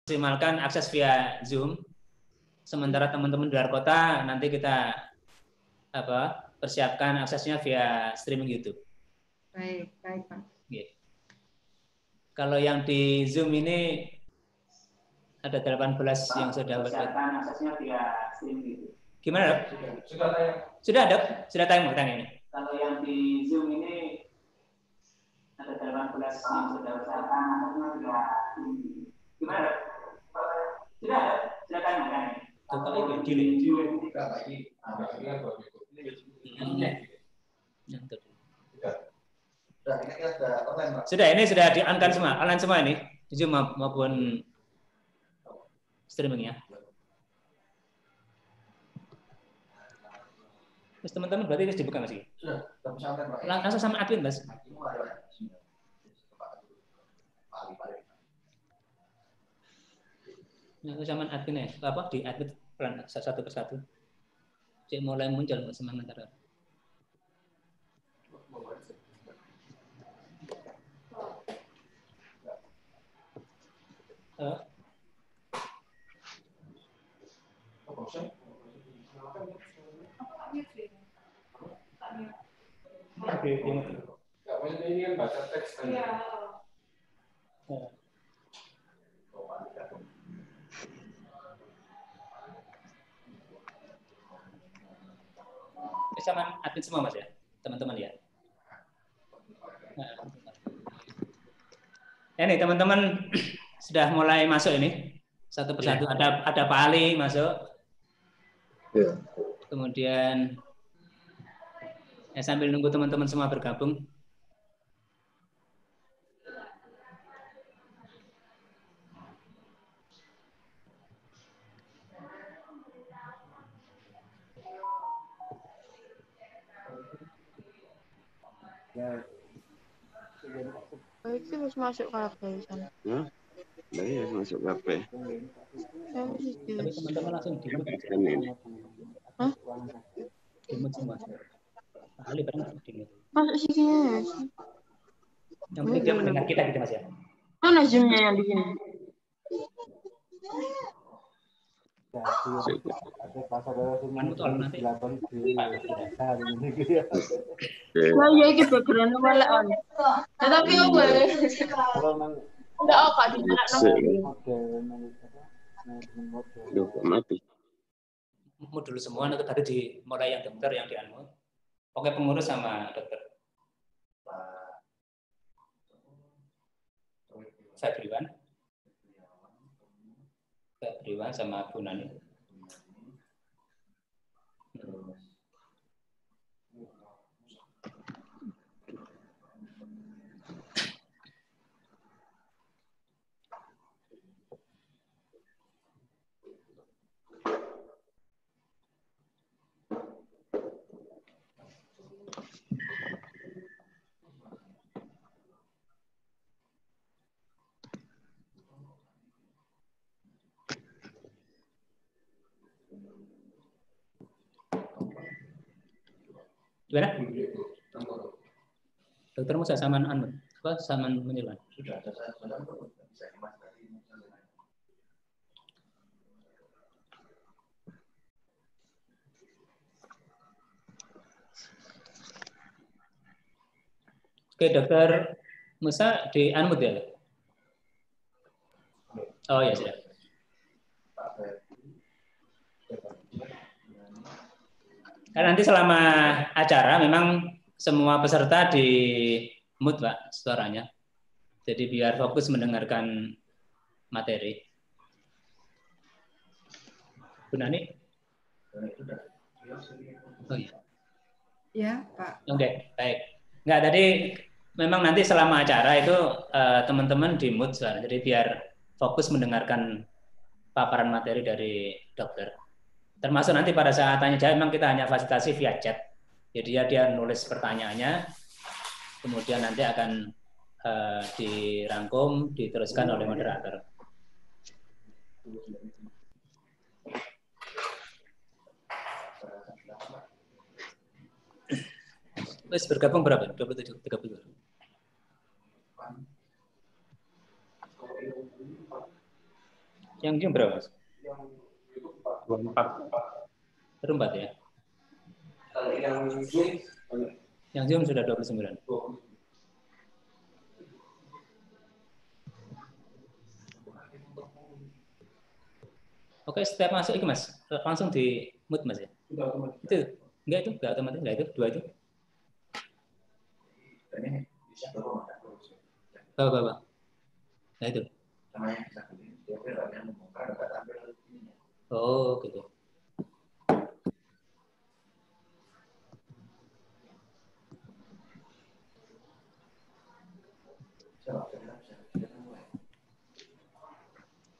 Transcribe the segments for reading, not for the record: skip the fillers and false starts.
maksimalkan akses via Zoom. Sementara teman-teman di luar kota nanti kita persiapkan aksesnya via streaming YouTube. Baik, baik Pak. Gitu. Kalau yang di Zoom ini ada 18 yang sudah persiapkan aksesnya via streaming YouTube. Gimana, Dok? Sudah tayang. Sudah, Dok? Sudah tayang ini. Kalau yang di Zoom ini ada 18 yang sudah persiapkan aksesnya via streaming YouTube. Gimana, Dok? Sudah ada? Sudah tayang ini. Kalau itu delay. Sudah lagi. Sudah, ini sudah di-on-kan semua, online semua ini, di Zoom maupun streamingnya. Terus teman-teman berarti ini dibuka masih? Sudah, langsung sama admin, Mas. Langsung sama admin ya, di admin pelan satu persatu. Cek mulai muncul sementara. Ini kan baca teks kan. Sama admin semua, Mas ya, teman-teman ya. Ini teman-teman sudah mulai masuk ini satu persatu. Ada Pak Ali masuk. Ya. Kemudian sambil nunggu teman-teman semua bergabung. Baik sih harus masuk kafe sana. Ya, baik masuk kafe. Tapi teman-teman langsung di-mute aja. Hah? Di-mute semua. Pak Ali bareng di-mute. Masuk sini. Yang penting dia mendengar kita gitu, Mas ya. Mana Zoom-nya yang di sini? Nanti. Nah, ya itu background malah on. Tapi apa? Enggak apa di mati. Mute dulu semua, nanti tadi dimulai yang dokter yang di-unmute. Oke, pengurus sama dokter. Febriwan sama Bu Nani. Gimana? Dokter Musa saman saman menyelan. Sudah ada saya. Oke, Dokter Musa di unmute ya? Oh ya sudah. Karena nanti selama acara memang semua peserta di mute, Pak, suaranya. Jadi biar fokus mendengarkan materi. Bu Nani? Oh iya. Ya, Pak. Oke, baik. Enggak, tadi memang nanti selama acara itu teman-teman di mute suara. Jadi biar fokus mendengarkan paparan materi dari dokter. Termasuk nanti pada saat tanya jawab memang kita hanya fasilitasi via chat. Jadi dia nulis pertanyaannya, kemudian nanti akan dirangkum, diteruskan oleh moderator. Terus bergabung berapa? 27, 30. Yang Zoom berapa, Mas? 24. Berempat ya? Kalau yang Zoom, Yang Zoom sudah 29. Oke, setiap masuk itu Mas, langsung di mute Mas ya? Itu, enggak otomatis, enggak itu, dua itu. Bawa. Nah itu. Oh, gitu.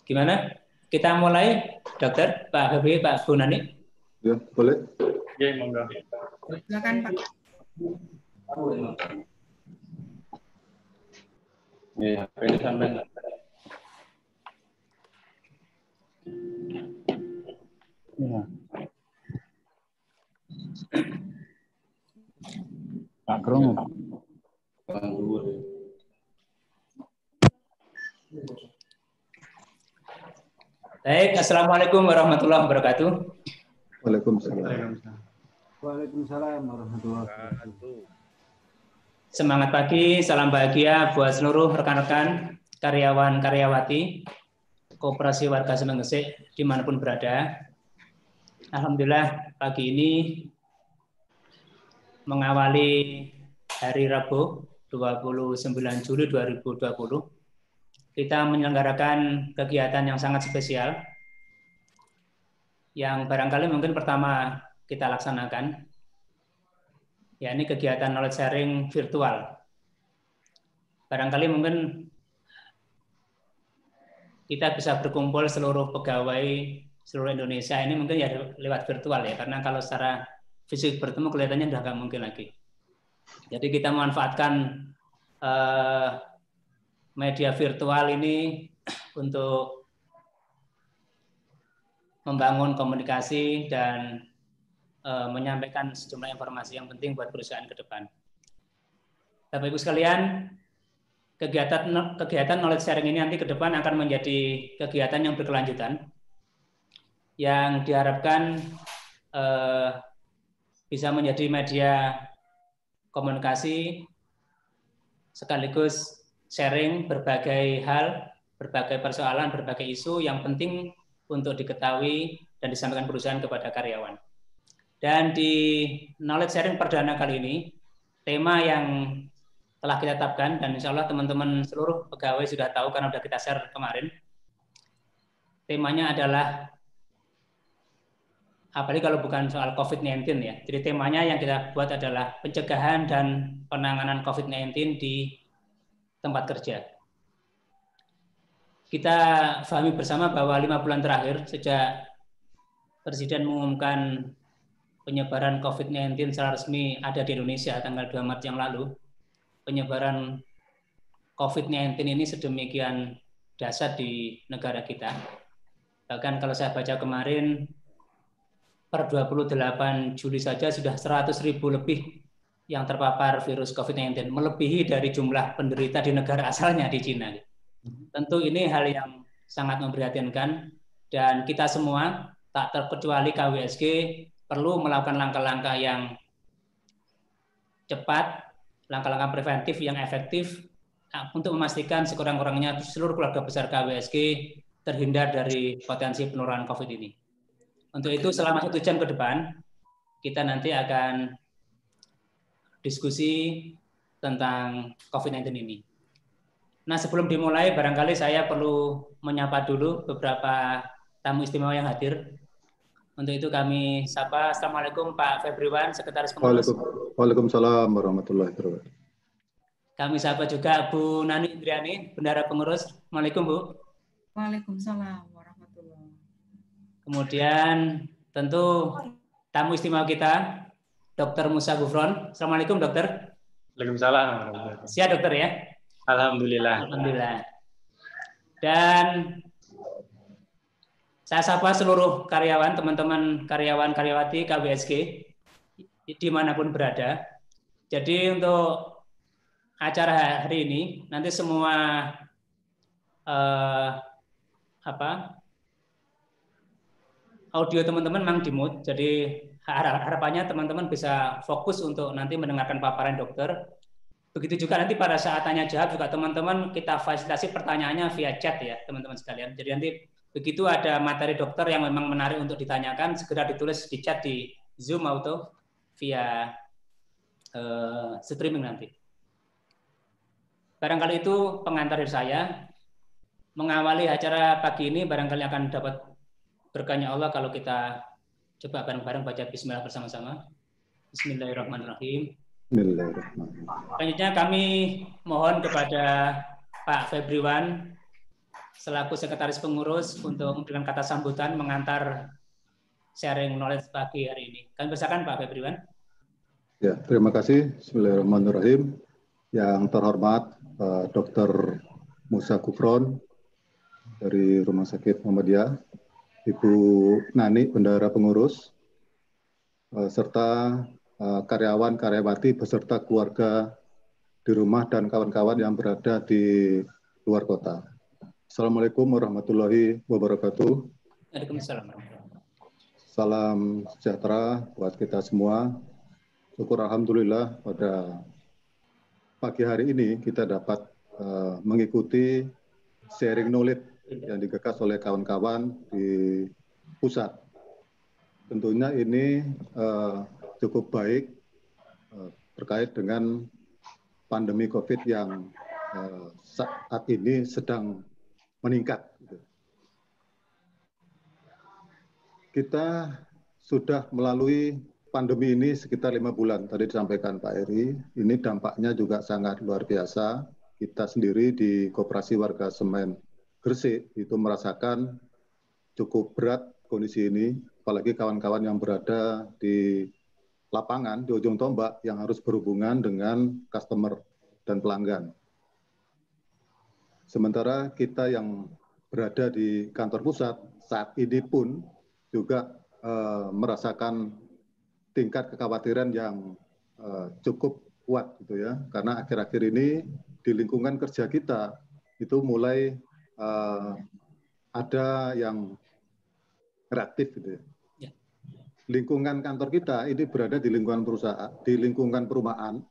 Gimana? Kita mulai, Dokter, Pak Febri, Pak Gunani. Ya, boleh. Ya, monggo. Silakan Pak. Ya, ini sampai. Ya. Pak Krungu. Baik, Assalamualaikum warahmatullahi wabarakatuh. Waalaikumsalam. Waalaikumsalam warahmatullahi wabarakatuh. Semangat pagi, salam bahagia buat seluruh rekan-rekan, karyawan, karyawati, Koperasi Warga Semenggesik, dimanapun berada. Alhamdulillah, pagi ini mengawali hari Rabu, 29 Juli 2020, kita menyelenggarakan kegiatan yang sangat spesial, yang barangkali mungkin pertama kita laksanakan, ya ini kegiatan knowledge sharing virtual. Barangkali mungkin kita bisa berkumpul seluruh pegawai seluruh Indonesia ini mungkin ya lewat virtual ya, karena kalau secara fisik bertemu kelihatannya udah nggak mungkin lagi. Jadi kita memanfaatkan media virtual ini untuk membangun komunikasi dan menyampaikan sejumlah informasi yang penting buat perusahaan ke depan. Bapak Ibu sekalian, kegiatan knowledge sharing ini nanti ke depan akan menjadi kegiatan yang berkelanjutan, yang diharapkan bisa menjadi media komunikasi sekaligus sharing berbagai hal, berbagai persoalan, berbagai isu yang penting untuk diketahui dan disampaikan perusahaan kepada karyawan. Dan di knowledge sharing perdana kali ini, tema yang telah kita tetapkan, dan insya Allah teman-teman seluruh pegawai sudah tahu karena sudah kita share kemarin, temanya adalah, apalagi kalau bukan soal COVID-19 ya, jadi temanya yang kita buat adalah pencegahan dan penanganan COVID-19 di tempat kerja. Kita pahami bersama bahwa 5 bulan terakhir sejak Presiden mengumumkan penyebaran COVID-19 secara resmi ada di Indonesia tanggal 2 Maret yang lalu, penyebaran COVID-19 ini sedemikian dahsyat di negara kita. Bahkan kalau saya baca kemarin, per 28 Juli saja sudah 100.000 lebih yang terpapar virus COVID-19, melebihi dari jumlah penderita di negara asalnya di Cina. Tentu ini hal yang sangat memprihatinkan, dan kita semua, tak terkecuali KWSG, perlu melakukan langkah-langkah yang cepat, langkah-langkah preventif yang efektif, untuk memastikan sekurang-kurangnya seluruh keluarga besar KWSG terhindar dari potensi penularan COVID ini. Untuk itu selama 1 jam ke depan, kita nanti akan diskusi tentang COVID-19 ini. Nah, sebelum dimulai, barangkali saya perlu menyapa dulu beberapa tamu istimewa yang hadir. Untuk itu kami sapa. Assalamualaikum Pak Febriwan, Sekretaris Pengurus. Waalaikumsalam warahmatullahi wabarakatuh. Kami sapa juga Bu Nani Indriani, Bendahara Pengurus. Assalamualaikum Bu. Waalaikumsalam warahmatullahi wabarakatuh. Kemudian tentu tamu istimewa kita, Dr. Musa Gufron. Assalamualaikum Dokter. Waalaikumsalam. Siap Dokter ya? Alhamdulillah. Alhamdulillah. Dan saya sapa seluruh karyawan, teman-teman karyawan karyawati KWSG dimanapun berada. Jadi untuk acara hari ini nanti semua audio teman-teman memang di-mute, jadi harapannya teman-teman bisa fokus untuk nanti mendengarkan paparan dokter. Begitu juga nanti pada saat tanya jawab juga teman-teman kita fasilitasi pertanyaannya via chat ya teman-teman sekalian. Jadi nanti begitu ada materi dokter yang memang menarik untuk ditanyakan, segera ditulis di chat di Zoom auto via streaming nanti. Barangkali itu pengantar dari saya. Mengawali acara pagi ini barangkali akan dapat berkahnya Allah kalau kita coba bareng-bareng baca bismillah bersama-sama. Bismillahirrahmanirrahim. Bismillahirrahmanirrahim. Selanjutnya kami mohon kepada Pak Febriwan selaku sekretaris pengurus untuk memberikan kata sambutan mengantar sharing knowledge pagi hari ini. Kami persilakan Pak Febriwan. Ya, terima kasih. Bismillahirrahmanirrahim. Yang terhormat Dr. Musa Gufron dari Rumah Sakit Muhammadiyah, Ibu Nani, bendahara pengurus, serta karyawan-karyawati beserta keluarga di rumah dan kawan-kawan yang berada di luar kota. Assalamualaikum warahmatullahi wabarakatuh. Waalaikumsalam. Salam sejahtera buat kita semua. Syukur alhamdulillah pada pagi hari ini kita dapat mengikuti sharing knowledge yang digagas oleh kawan-kawan di pusat. Tentunya ini cukup baik terkait dengan pandemi COVID yang saat ini sedang meningkat. Kita sudah melalui pandemi ini sekitar 5 bulan, tadi disampaikan Pak Eri. Ini dampaknya juga sangat luar biasa. Kita sendiri di Koperasi Warga Semen Gresik itu merasakan cukup berat kondisi ini, apalagi kawan-kawan yang berada di lapangan, di ujung tombak, yang harus berhubungan dengan customer dan pelanggan. Sementara kita yang berada di kantor pusat, saat ini pun juga merasakan tingkat kekhawatiran yang cukup kuat gitu ya, karena akhir-akhir ini di lingkungan kerja kita itu mulai ada yang reaktif gitu ya. Lingkungan kantor kita ini berada di lingkungan perusahaan, di lingkungan perumahan,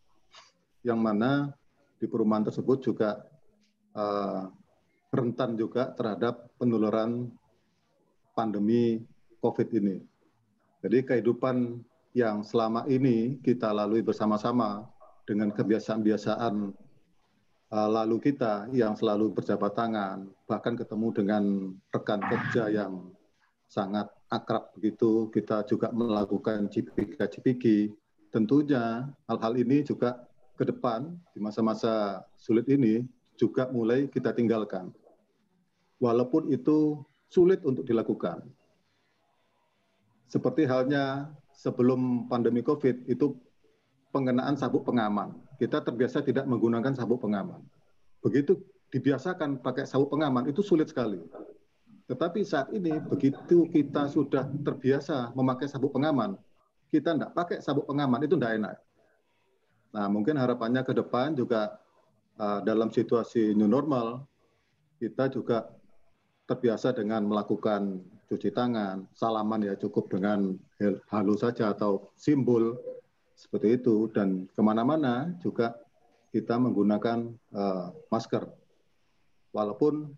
yang mana di perumahan tersebut juga rentan juga terhadap penularan pandemi COVID ini. Jadi kehidupan yang selama ini kita lalui bersama-sama dengan kebiasaan-kebiasaan lalu kita yang selalu berjabat tangan, bahkan ketemu dengan rekan kerja yang sangat akrab begitu, kita juga melakukan CPG. Tentunya hal-hal ini juga ke depan di masa-masa sulit ini juga mulai kita tinggalkan. Walaupun itu sulit untuk dilakukan. Seperti halnya sebelum pandemi COVID itu pengenaan sabuk pengaman. Kita terbiasa tidak menggunakan sabuk pengaman. Begitu dibiasakan pakai sabuk pengaman itu sulit sekali. Tetapi saat ini begitu kita sudah terbiasa memakai sabuk pengaman, kita tidak pakai sabuk pengaman itu tidak enak. Nah, mungkin harapannya ke depan juga dalam situasi new normal, kita juga terbiasa dengan melakukan cuci tangan, salaman ya cukup dengan halo saja atau simbol seperti itu, dan kemana-mana juga kita menggunakan masker. Walaupun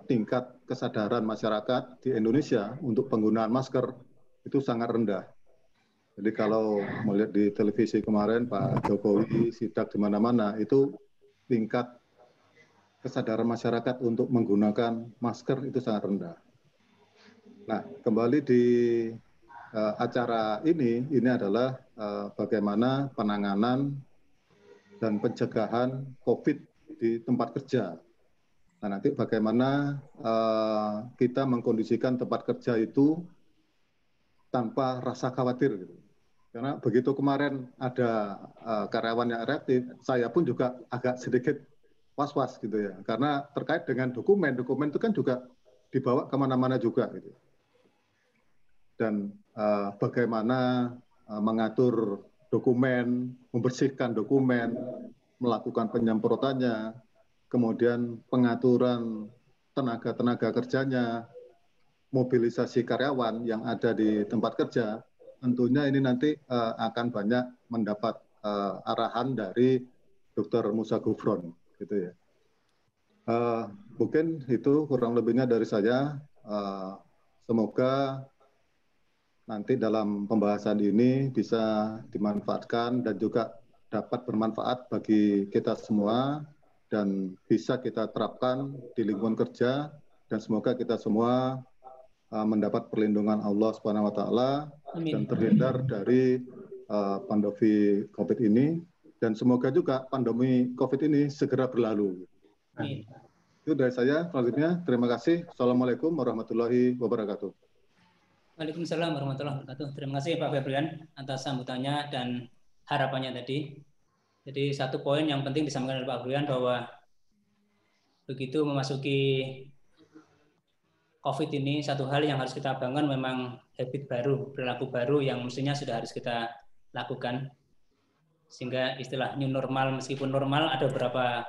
tingkat kesadaran masyarakat di Indonesia untuk penggunaan masker itu sangat rendah. Jadi kalau melihat di televisi kemarin Pak Jokowi sidak di mana-mana itu tingkat kesadaran masyarakat untuk menggunakan masker itu sangat rendah. Nah, kembali di acara ini adalah bagaimana penanganan dan pencegahan COVID di tempat kerja. Nah, nanti bagaimana kita mengkondisikan tempat kerja itu tanpa rasa khawatir. Gitu. Karena begitu kemarin ada karyawan yang reaktif, saya pun juga agak sedikit was-was gitu ya. Karena terkait dengan dokumen itu kan juga dibawa kemana-mana juga. Gitu. Dan bagaimana mengatur dokumen, membersihkan dokumen, melakukan penyemprotannya, kemudian pengaturan tenaga kerjanya, mobilisasi karyawan yang ada di tempat kerja, tentunya ini nanti akan banyak mendapat arahan dari Dr. Musa Gufron, gitu ya. Mungkin itu kurang lebihnya dari saya. Semoga nanti dalam pembahasan ini bisa dimanfaatkan dan juga dapat bermanfaat bagi kita semua dan bisa kita terapkan di lingkungan kerja, dan semoga kita semua mendapat perlindungan Allah Subhanahu wa taala dan terhindar dari pandemi Covid ini, dan semoga juga pandemi Covid ini segera berlalu. Amin. Itu dari saya. Selanjutnya, terima kasih. Assalamualaikum warahmatullahi wabarakatuh. Waalaikumsalam warahmatullahi wabarakatuh. Terima kasih Pak Febrian atas sambutannya dan harapannya tadi. Jadi satu poin yang penting disampaikan oleh Pak Febrian bahwa begitu memasuki COVID ini, satu hal yang harus kita bangun memang habit baru, perilaku baru yang mestinya sudah harus kita lakukan. Sehingga istilah new normal, meskipun normal, ada beberapa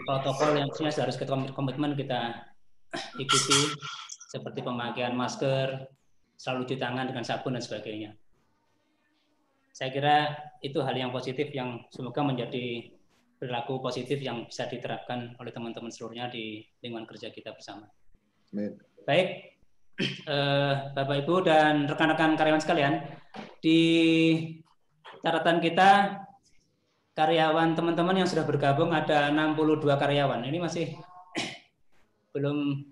protokol yang mestinya harus kita komitmen kita ikuti, seperti pemakaian masker, selalu cuci tangan dengan sabun dan sebagainya. Saya kira itu hal yang positif yang semoga menjadi perilaku positif yang bisa diterapkan oleh teman-teman seluruhnya di lingkungan kerja kita bersama. Amin. Baik, Bapak Ibu dan rekan-rekan karyawan sekalian, di catatan kita karyawan teman-teman yang sudah bergabung ada 62 karyawan. Ini masih belum,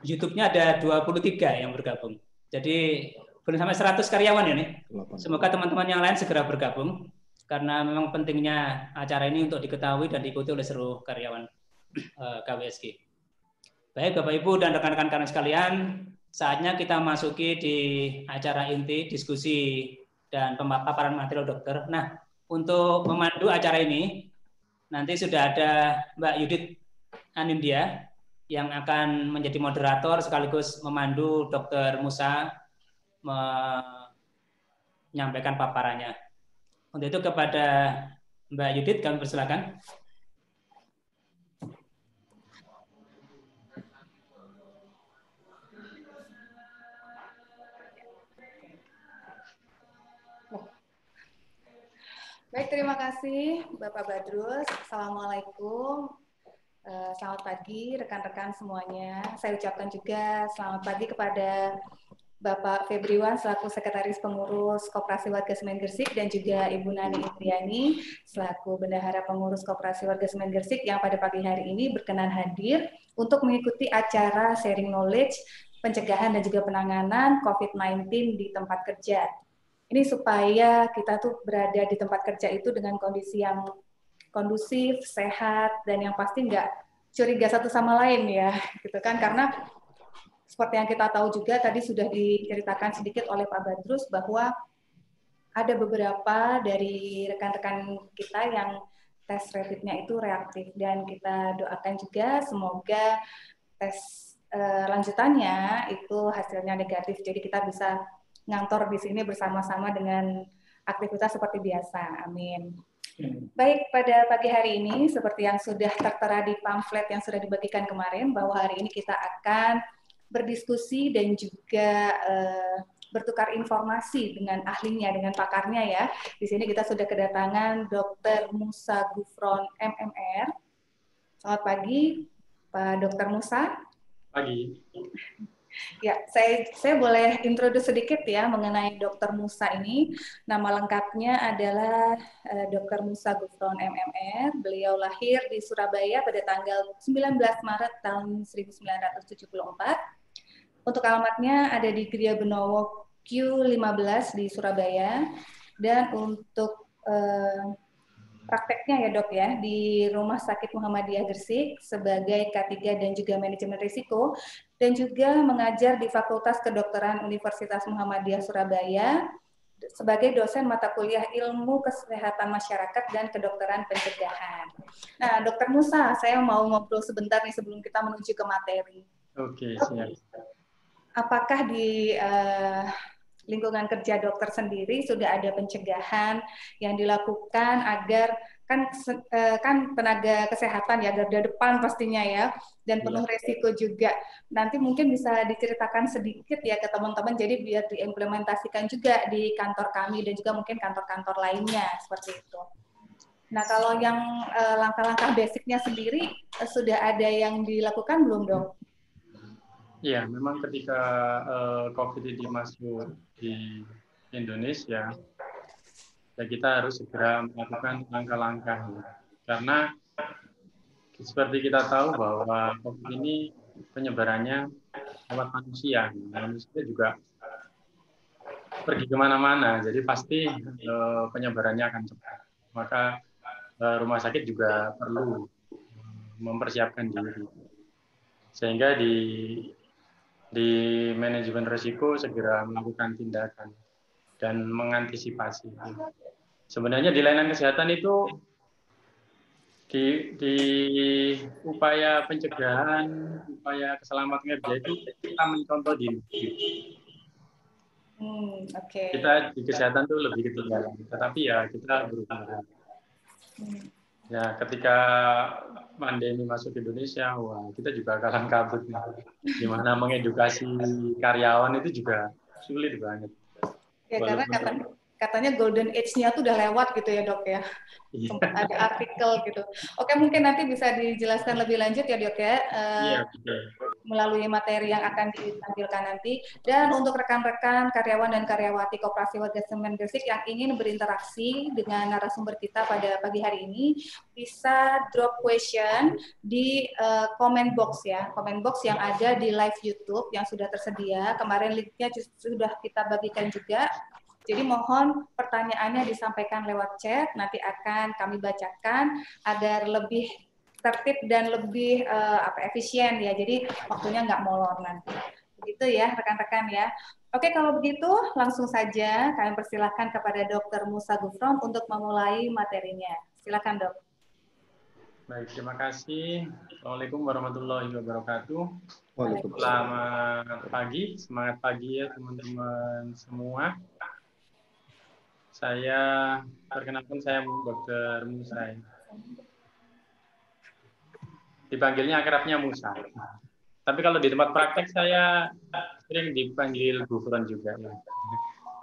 YouTube-nya ada 23 yang bergabung. Jadi belum sampai 100 karyawan ini. Semoga teman-teman yang lain segera bergabung karena memang pentingnya acara ini untuk diketahui dan diikuti oleh seluruh karyawan KWSG. Baik Bapak Ibu dan rekan-rekan karyawan sekalian, saatnya kita masuki di acara inti diskusi dan pemaparan material dokter. Nah, untuk memandu acara ini nanti sudah ada Mbak Yudit Anindya yang akan menjadi moderator sekaligus memandu Dr. Musa menyampaikan paparannya. Untuk itu kepada Mbak Yudit kami persilakan. Baik, terima kasih Bapak Badrus. Assalamualaikum. Selamat pagi rekan-rekan semuanya. Saya ucapkan juga selamat pagi kepada Bapak Febriwan selaku Sekretaris Pengurus Koperasi Warga Semen Gresik dan juga Ibu Nani Indriani selaku Bendahara Pengurus Koperasi Warga Semen Gresik yang pada pagi hari ini berkenan hadir untuk mengikuti acara sharing knowledge, pencegahan dan juga penanganan COVID-19 di tempat kerja. Ini supaya kita tuh berada di tempat kerja itu dengan kondisi yang kondusif, sehat, dan yang pasti nggak curiga satu sama lain ya, gitu kan? Karena seperti yang kita tahu juga tadi sudah diceritakan sedikit oleh Pak Badrus bahwa ada beberapa dari rekan-rekan kita yang tes rapidnya itu reaktif, dan kita doakan juga semoga tes lanjutannya itu hasilnya negatif, jadi kita bisa ngantor di sini bersama-sama dengan aktivitas seperti biasa. Amin. Baik, pada pagi hari ini seperti yang sudah tertera di pamflet yang sudah dibagikan kemarin bahwa hari ini kita akan berdiskusi dan juga bertukar informasi dengan ahlinya, dengan pakarnya ya. Di sini kita sudah kedatangan Dr. Musa Gufron MMR. Selamat pagi, Pak Dr. Musa. Pagi. Ya, saya boleh introduce sedikit ya mengenai Dr. Musa ini. Nama lengkapnya adalah Dr. Musa Gufron MMR. Beliau lahir di Surabaya pada tanggal 19 Maret tahun 1974. Untuk alamatnya ada di Gria Benowo Q15 di Surabaya. Dan untuk prakteknya ya dok ya, di Rumah Sakit Muhammadiyah Gresik sebagai K3 dan juga manajemen risiko, dan juga mengajar di Fakultas Kedokteran Universitas Muhammadiyah Surabaya sebagai dosen mata kuliah Ilmu Kesehatan Masyarakat dan Kedokteran Pencegahan. Nah, Dr. Musa, saya mau ngobrol sebentar nih sebelum kita menuju ke materi. Oke, siap. Apakah di lingkungan kerja dokter sendiri sudah ada pencegahan yang dilakukan agar kan tenaga kesehatan ya, garda depan pastinya ya, dan penuh resiko juga. Nanti mungkin bisa diceritakan sedikit ya ke teman-teman, jadi biar diimplementasikan juga di kantor kami dan juga mungkin kantor-kantor lainnya seperti itu. Nah, kalau yang langkah-langkah basicnya sendiri sudah ada yang dilakukan belum, Dok? Iya, memang ketika COVID ini masuk di Indonesia, ya kita harus segera melakukan langkah-langkah. Karena seperti kita tahu bahwa COVID ini penyebarannya lewat manusia. Manusia juga pergi kemana-mana, jadi pasti penyebarannya akan cepat. Maka rumah sakit juga perlu mempersiapkan diri. Sehingga di manajemen risiko segera melakukan tindakan dan mengantisipasi. Sebenarnya di layanan kesehatan itu di upaya pencegahan, upaya keselamatan kerja itu kita mencontoh diri. Kita di kesehatan itu lebih ketinggalan, tetapi ya kita berupaya. Ya, ketika pandemi masuk ke Indonesia, wah kita juga kalang kabut nih. Gimana mengedukasi karyawan itu juga sulit banget. Ya, karena katanya golden age-nya tuh udah lewat gitu ya, Dok ya. Sempat ada artikel gitu. Oke, mungkin nanti bisa dijelaskan lebih lanjut ya, Dok ya. Melalui materi yang akan ditampilkan nanti. Dan untuk rekan-rekan karyawan dan karyawati Koperasi Warga Semen Gresik yang ingin berinteraksi dengan narasumber kita pada pagi hari ini, bisa drop question di comment box ya, comment box yang ada di live YouTube yang sudah tersedia. Kemarin linknya sudah kita bagikan juga. Jadi mohon pertanyaannya disampaikan lewat chat, nanti akan kami bacakan agar lebih tertib dan lebih efisien ya. Jadi waktunya nggak molor nanti. Begitu ya rekan-rekan ya. Oke, kalau begitu langsung saja kami persilahkan kepada Dr. Musa Gufron untuk memulai materinya. Silakan, Dok. Baik, terima kasih. Assalamualaikum warahmatullahi wabarakatuh. Waalaikumsalam. Selamat pagi, semangat pagi ya teman-teman semua. Saya perkenalkan, saya Dr. Musa. Dipanggilnya akrabnya Musa. Tapi kalau di tempat praktek saya sering dipanggil Gufron juga. Ya.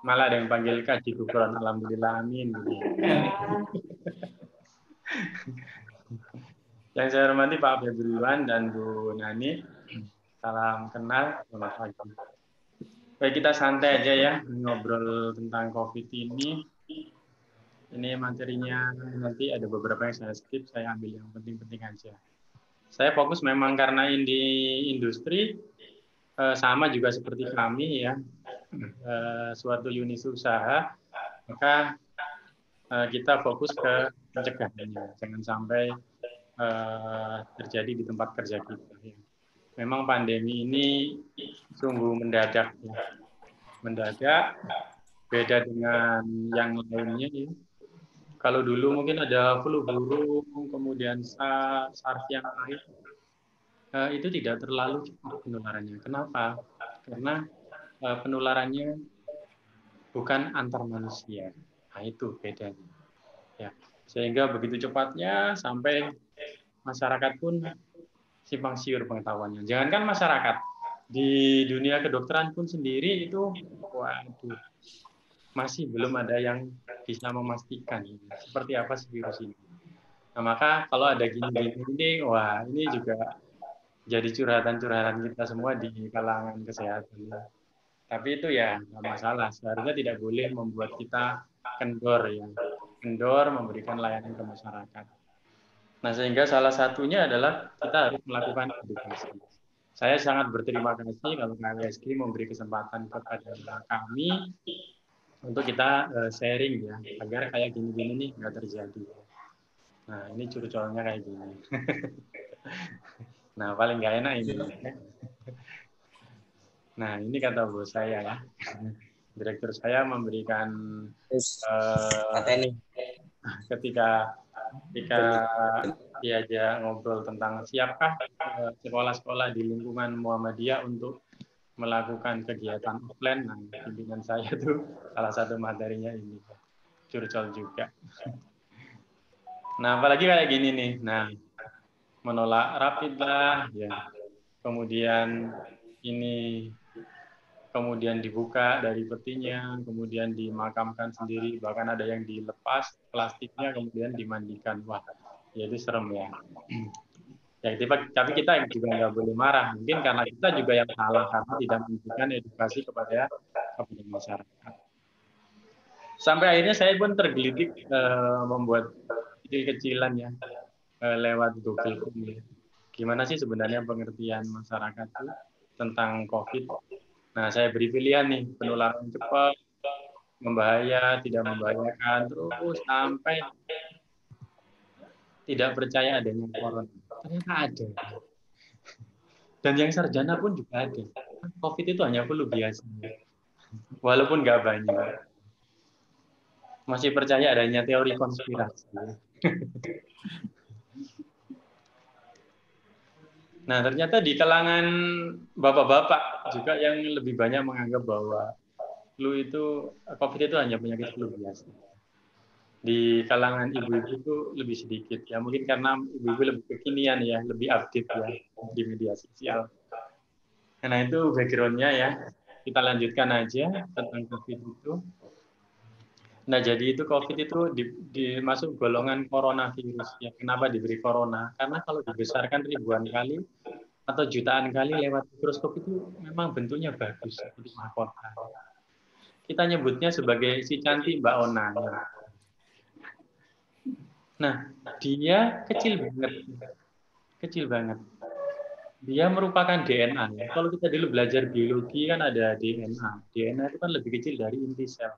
Malah ada yang panggil Kaji Gufron. Alhamdulillah, amin. Yang saya hormati Pak Februan dan Bu Nani. Salam kenal, selamat pagi. Baik, kita santai aja ya ngobrol tentang COVID ini. Ini materinya nanti ada beberapa yang saya skip, saya ambil yang penting-penting aja. Saya fokus memang karena ini industri sama juga seperti kami ya, suatu unit usaha, maka kita fokus ke pencegahannya, jangan sampai terjadi di tempat kerja kita. Memang pandemi ini sungguh mendadak ya. Mendadak, beda dengan yang lainnya ya. Kalau dulu mungkin ada flu burung, kemudian SARS yang lain, itu tidak terlalu cepat penularannya. Kenapa? Karena penularannya bukan antar manusia. Nah, itu bedanya. Ya. Sehingga begitu cepatnya sampai masyarakat pun simpang siur pengetahuannya. Jangankan masyarakat, di dunia kedokteran pun sendiri itu, waduh, masih belum ada yang bisa memastikan seperti apa sih virus ini. Nah, maka kalau ada gini-gini ini, wah ini juga jadi curhatan-curhatan kita semua di kalangan kesehatan. Tapi itu ya nggak masalah. Seharusnya tidak boleh membuat kita kendor ya, kendor memberikan layanan ke masyarakat. Nah, sehingga salah satunya adalah kita harus melakukan edukasi. Saya sangat berterima kasih kalau KWSG memberi kesempatan kepada kami untuk kita sharing ya, agar kayak gini-gini nih nggak terjadi. Nah, ini curcolnya kayak gini. Nah, paling nggak enak ini. Nah, ini kata bos saya ya. Direktur saya memberikan ketika diajak ngobrol tentang siapkah sekolah-sekolah di lingkungan Muhammadiyah untuk melakukan kegiatan offline. Nah, pimpinan saya tuh salah satu materinya ini curcol juga. Nah, apalagi kayak gini nih. Nah, menolak rapid lah, ya. Kemudian ini kemudian dibuka dari petinya, kemudian dimakamkan sendiri, bahkan ada yang dilepas plastiknya, kemudian dimandikan. Wah, ya itu serem ya. Ya, tapi kita juga nggak boleh marah. Mungkin karena kita juga yang salah karena tidak memberikan edukasi kepada masyarakat. Sampai akhirnya saya pun tergelitik membuat kecil-kecilan ya lewat Google. Gimana sih sebenarnya pengertian masyarakat itu tentang COVID? Nah, saya beri pilihan nih, penularan cepat, membahaya, tidak membahayakan, terus sampai tidak percaya adanya corona. Ternyata ada. Dan yang sarjana pun juga ada. COVID itu hanya flu biasa. Walaupun nggak banyak. Masih percaya adanya teori konspirasi. Nah, ternyata di kalangan bapak-bapak juga yang lebih banyak menganggap bahwa flu itu, COVID itu hanya penyakit flu biasa. Di kalangan ibu-ibu itu lebih sedikit ya, mungkin karena ibu-ibu lebih kekinian ya, lebih update ya di media sosial. Nah, itu background-nya ya. Kita lanjutkan aja tentang COVID itu. Nah, jadi itu COVID itu dimasuk golongan coronavirus. Ya, kenapa diberi corona? Karena kalau dibesarkan ribuan kali atau jutaan kali lewat mikroskop itu memang bentuknya bagus seperti mahkota. Kita nyebutnya sebagai si cantik Mbak Ona. Nah, dia kecil banget. Kecil banget. Dia merupakan DNA. Ya. Kalau kita dulu belajar biologi kan ada DNA. DNA itu kan lebih kecil dari inti sel.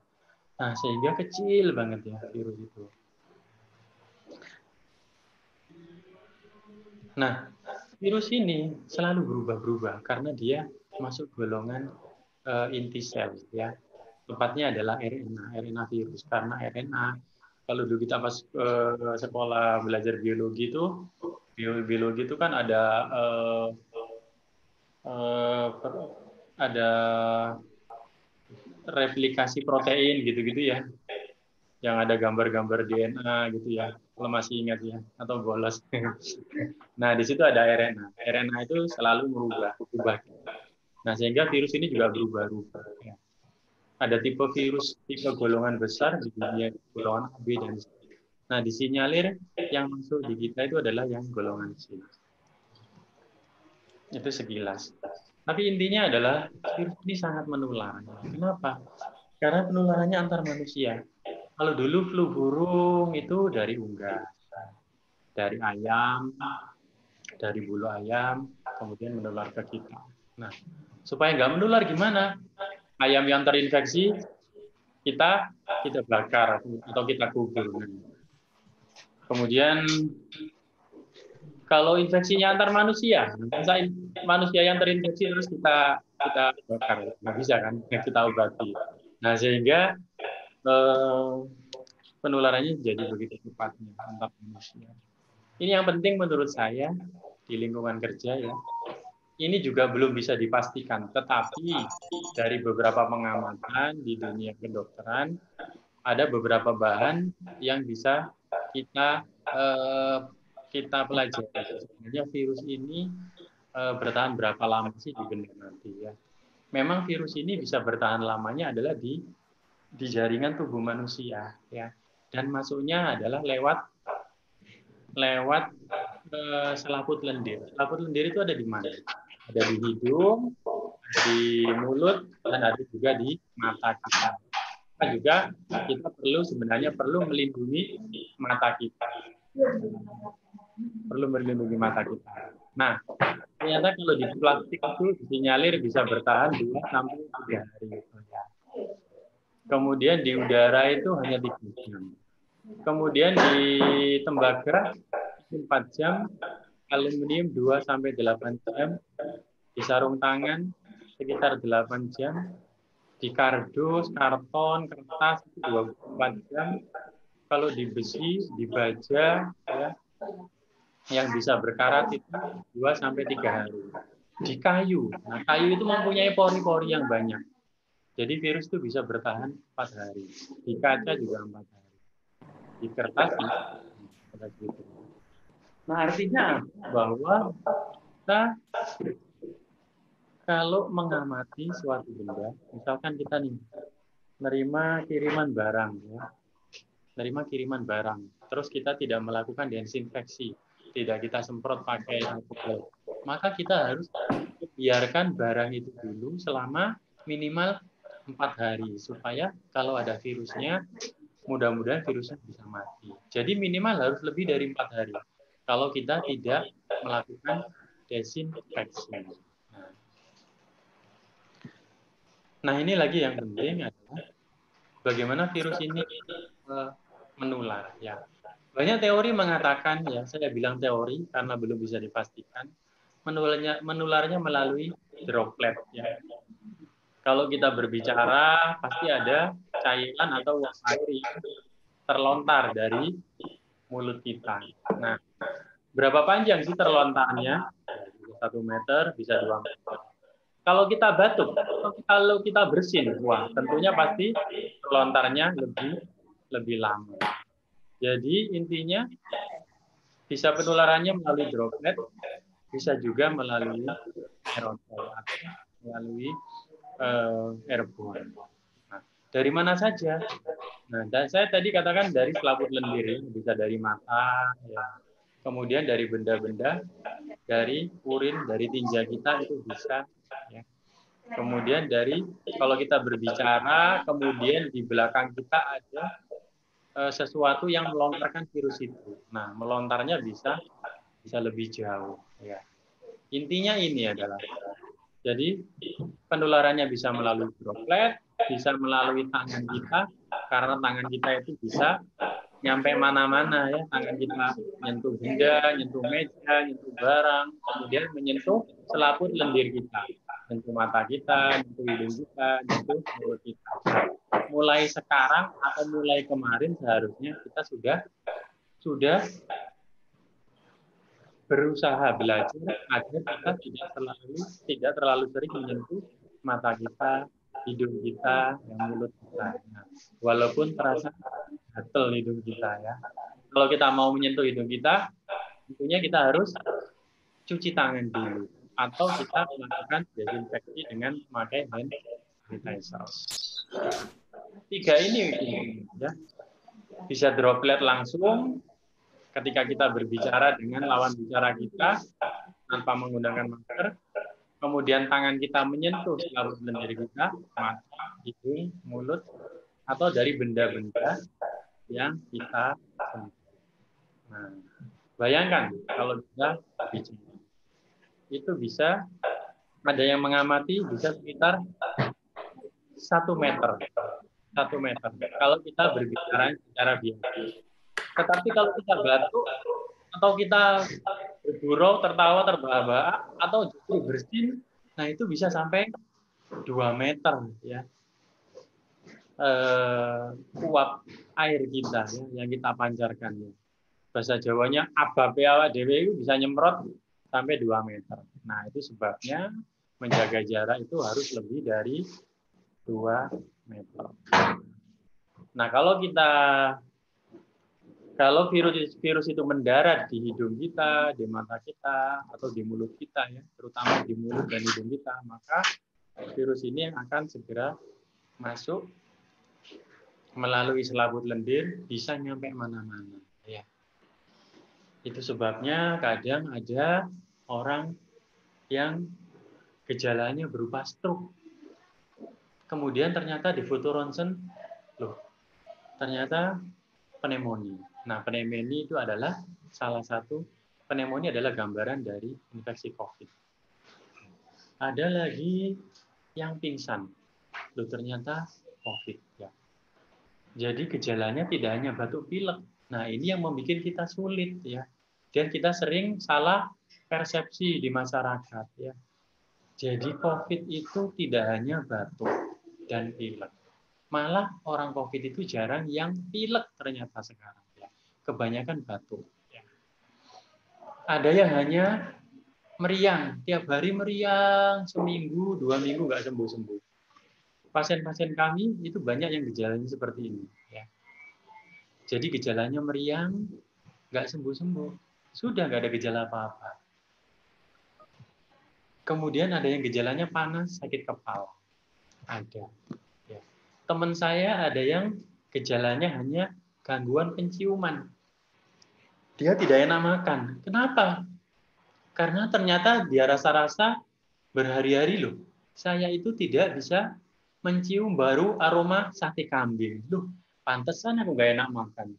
Nah, sehingga kecil banget ya virus itu. Nah, virus ini selalu berubah-berubah karena dia masuk golongan inti sel ya. Tepatnya adalah RNA virus. Karena RNA kalau dulu kita pas sekolah belajar biologi itu kan ada replikasi protein gitu-gitu ya, yang ada gambar-gambar DNA gitu ya, kalau masih ingat ya, atau bolos. Nah, di situ ada RNA. RNA itu selalu berubah. Nah, sehingga virus ini juga berubah-ubah. Ya. Ada tipe virus, tipe golongan besar di dunia, golongan A, B, dan C. Nah, disinyalir yang masuk di kita itu adalah yang golongan C. Itu sekilas. Tapi intinya adalah virus ini sangat menular. Kenapa? Karena penularannya antar manusia. Kalau dulu flu burung itu dari unggas, dari ayam, dari bulu ayam, kemudian menular ke kita. Nah, supaya nggak menular gimana? Ayam yang terinfeksi kita bakar atau kita kubur. Kemudian kalau infeksinya antar manusia, manusia yang terinfeksi terus kita bakar, nggak bisa kan? Kita obati. Nah, sehingga penularannya jadi begitu cepatnya antar manusia. Ini yang penting menurut saya di lingkungan kerja ya. Ini juga belum bisa dipastikan, tetapi dari beberapa pengamatan di dunia kedokteran ada beberapa bahan yang bisa kita pelajari. Sebenarnya virus ini bertahan berapa lama sih di benda mati ya. Memang virus ini bisa bertahan lamanya adalah di jaringan tubuh manusia ya. Dan masuknya adalah lewat selaput lendir. Selaput lendir itu ada di mana? Ada di hidung, ada di mulut, dan ada juga di mata kita. Kita sebenarnya perlu melindungi mata kita. Perlu melindungi mata kita. Nah, ternyata kalau di plastik itu disinyalir bisa bertahan 2-3 hari. Kemudian di udara itu hanya 3 jam. Kemudian di tembaga 4 jam, aluminium 2-8 jam, di sarung tangan sekitar 8 jam, di kardus, karton, kertas 24 jam, kalau di besi, di baja, ya, yang bisa berkarat itu 2-3 hari. Di kayu, nah kayu itu mempunyai pori-pori yang banyak. Jadi virus itu bisa bertahan 4 hari. Di kaca juga 4 hari. Di kertas Nah, artinya bahwa kita kalau mengamati suatu benda, misalkan kita nih menerima kiriman barang, ya, menerima kiriman barang, terus kita tidak melakukan desinfeksi, tidak kita semprot pakai alkohol, maka kita harus biarkan barang itu dulu selama minimal 4 hari supaya kalau ada virusnya, mudah-mudahan virusnya bisa mati. Jadi minimal harus lebih dari 4 hari kalau kita tidak melakukan desinfeksi. Nah, ini lagi yang penting adalah bagaimana virus ini menular. Ya, banyak teori mengatakan, ya saya bilang teori karena belum bisa dipastikan, menularnya melalui droplet. Ya, kalau kita berbicara pasti ada cairan atau uap air yang terlontar dari mulut kita. Nah, berapa panjang sih terlontarnya? 1 meter, bisa 2 meter. Kalau kita batuk, kalau kita bersin, wah tentunya pasti terlontarnya lebih lama. Jadi intinya bisa penularannya melalui droplet, bisa juga melalui aerosol atau melalui airborne. Nah, dari mana saja? Nah, dan saya tadi katakan dari selaput lendir, bisa dari mata, ya. Kemudian dari benda-benda, dari urin, dari tinja kita itu bisa. Ya. Kemudian dari kalau kita berbicara, kemudian di belakang kita ada sesuatu yang melontarkan virus itu. Nah, melontarnya bisa lebih jauh. Ya. Intinya ini adalah, jadi penularannya bisa melalui droplet, bisa melalui tangan kita, karena tangan kita itu bisa nyampe mana-mana ya, tangan kita menyentuh benda, menyentuh meja, menyentuh barang, kemudian menyentuh selaput lendir kita, menyentuh mata kita, menyentuh hidung kita, menyentuh mulut kita. Mulai sekarang atau mulai kemarin seharusnya kita sudah berusaha belajar agar kita tidak terlalu sering menyentuh mata kita, hidung kita, mulut kita. Nah, walaupun terasa gatel hidung kita ya. Kalau kita mau menyentuh hidung kita, tentunya kita harus cuci tangan dulu atau kita melakukan desinfeksi dengan memakai hand sanitizer. 3 ini ya. Bisa droplet langsung ketika kita berbicara dengan lawan bicara kita tanpa menggunakan masker. Kemudian tangan kita menyentuh selaput lendir kita, mata, hidung, mulut, atau dari benda-benda yang kita sentuh. Nah, bayangkan kalau kita bicara, itu bisa ada yang mengamati bisa sekitar 1 meter. 1 meter. Kalau kita berbicara secara biasa. Tetapi kalau kita batuk atau kita bergurau, tertawa, terbahak-bahak, atau justru bersin, nah itu bisa sampai 2 meter ya. Uap air kita ya, yang kita pancarkan ya. Bahasa Jawanya abape awak dhewe bisa nyemprot sampai 2 meter. Nah, itu sebabnya menjaga jarak itu harus lebih dari 2 meter. Nah, kalau virus itu mendarat di hidung kita, di mata kita, atau di mulut kita ya, terutama di mulut dan hidung kita, maka virus ini akan segera masuk melalui selaput lendir, bisa nyampe mana-mana. Ya. Itu sebabnya kadang ada orang yang gejalanya berupa stroke. Kemudian ternyata di foto ronsen, loh, ternyata pneumonia. Nah, pneumonia itu adalah salah satu, pneumonia adalah gambaran dari infeksi COVID. Ada lagi yang pingsan, loh ternyata COVID. Ya. Jadi gejalanya tidak hanya batuk pilek. Nah, ini yang membuat kita sulit ya. Dan kita sering salah persepsi di masyarakat ya. Jadi COVID itu tidak hanya batuk dan pilek. Malah orang COVID itu jarang yang pilek ternyata sekarang ya. Kebanyakan batuk ya. Ada yang hanya meriang, tiap hari meriang, seminggu, 2 minggu nggak sembuh-sembuh. Pasien-pasien kami itu banyak yang gejalanya seperti ini. Ya. Jadi gejalanya meriang, nggak sembuh-sembuh, sudah nggak ada gejala apa-apa. Kemudian ada yang gejalanya panas, sakit kepala, ada. Ya. Teman saya ada yang gejalanya hanya gangguan penciuman. Dia tidak enak makan. Kenapa? Karena ternyata dia rasa-rasa berhari-hari loh, saya itu tidak bisa mencium baru aroma sate kambing. Loh, pantesan aku nggak enak makan.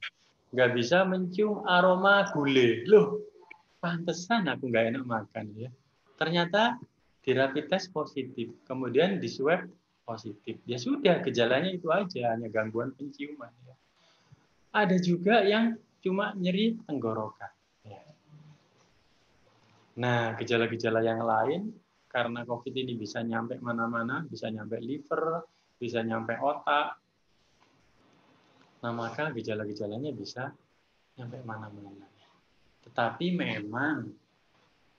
Nggak bisa mencium aroma gulai. Loh, pantesan aku nggak enak makan. Ya. Ternyata di rapid test positif, kemudian di swab positif. Ya sudah, gejalanya itu aja, hanya gangguan penciuman. Ya. Ada juga yang cuma nyeri tenggorokan. Ya. Nah, gejala-gejala yang lain, karena COVID ini bisa nyampe mana-mana, bisa nyampe liver, bisa nyampe otak. Nah, maka gejala-gejalanya bisa nyampe mana-mana. Tetapi memang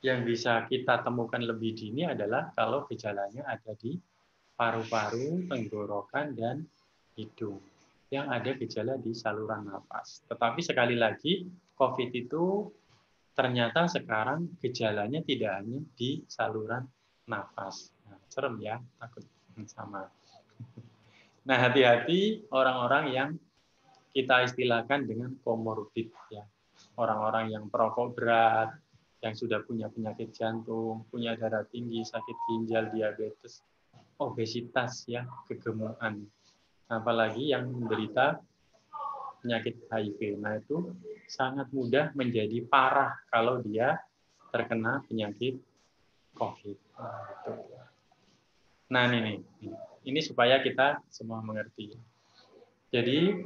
yang bisa kita temukan lebih dini adalah kalau gejalanya ada di paru-paru, tenggorokan, dan hidung. Yang ada gejala di saluran nafas. Tetapi sekali lagi, COVID itu ternyata sekarang gejalanya tidak hanya di saluran nafas. Nah, serem ya, takut sama. Nah, hati-hati orang-orang yang kita istilahkan dengan komorbid. Ya. Orang-orang yang perokok berat, yang sudah punya penyakit jantung, punya darah tinggi, sakit ginjal, diabetes, obesitas, ya, kegemukan. Apalagi yang menderita penyakit HIV. Nah, itu sangat mudah menjadi parah kalau dia terkena penyakit COVID. Nah, ini supaya kita semua mengerti. Jadi,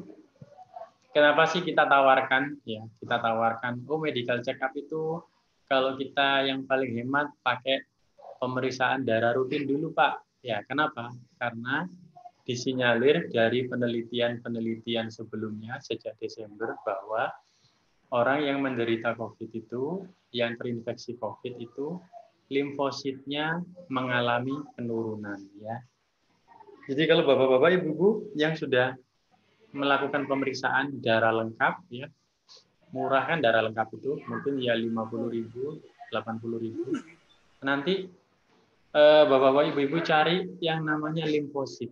kenapa sih kita tawarkan? Ya, kita tawarkan, medical check up itu kalau kita yang paling hemat pakai pemeriksaan darah rutin dulu, Pak. Ya, kenapa? Karena disinyalir dari penelitian-penelitian sebelumnya sejak Desember bahwa orang yang menderita COVID itu, yang terinfeksi COVID itu, limfositnya mengalami penurunan. Ya. Jadi kalau bapak-bapak, ibu-ibu yang sudah melakukan pemeriksaan darah lengkap, ya, murah kan darah lengkap itu, mungkin ya 50.000, 80.000. Nanti bapak-bapak, ibu-ibu cari yang namanya limfosit.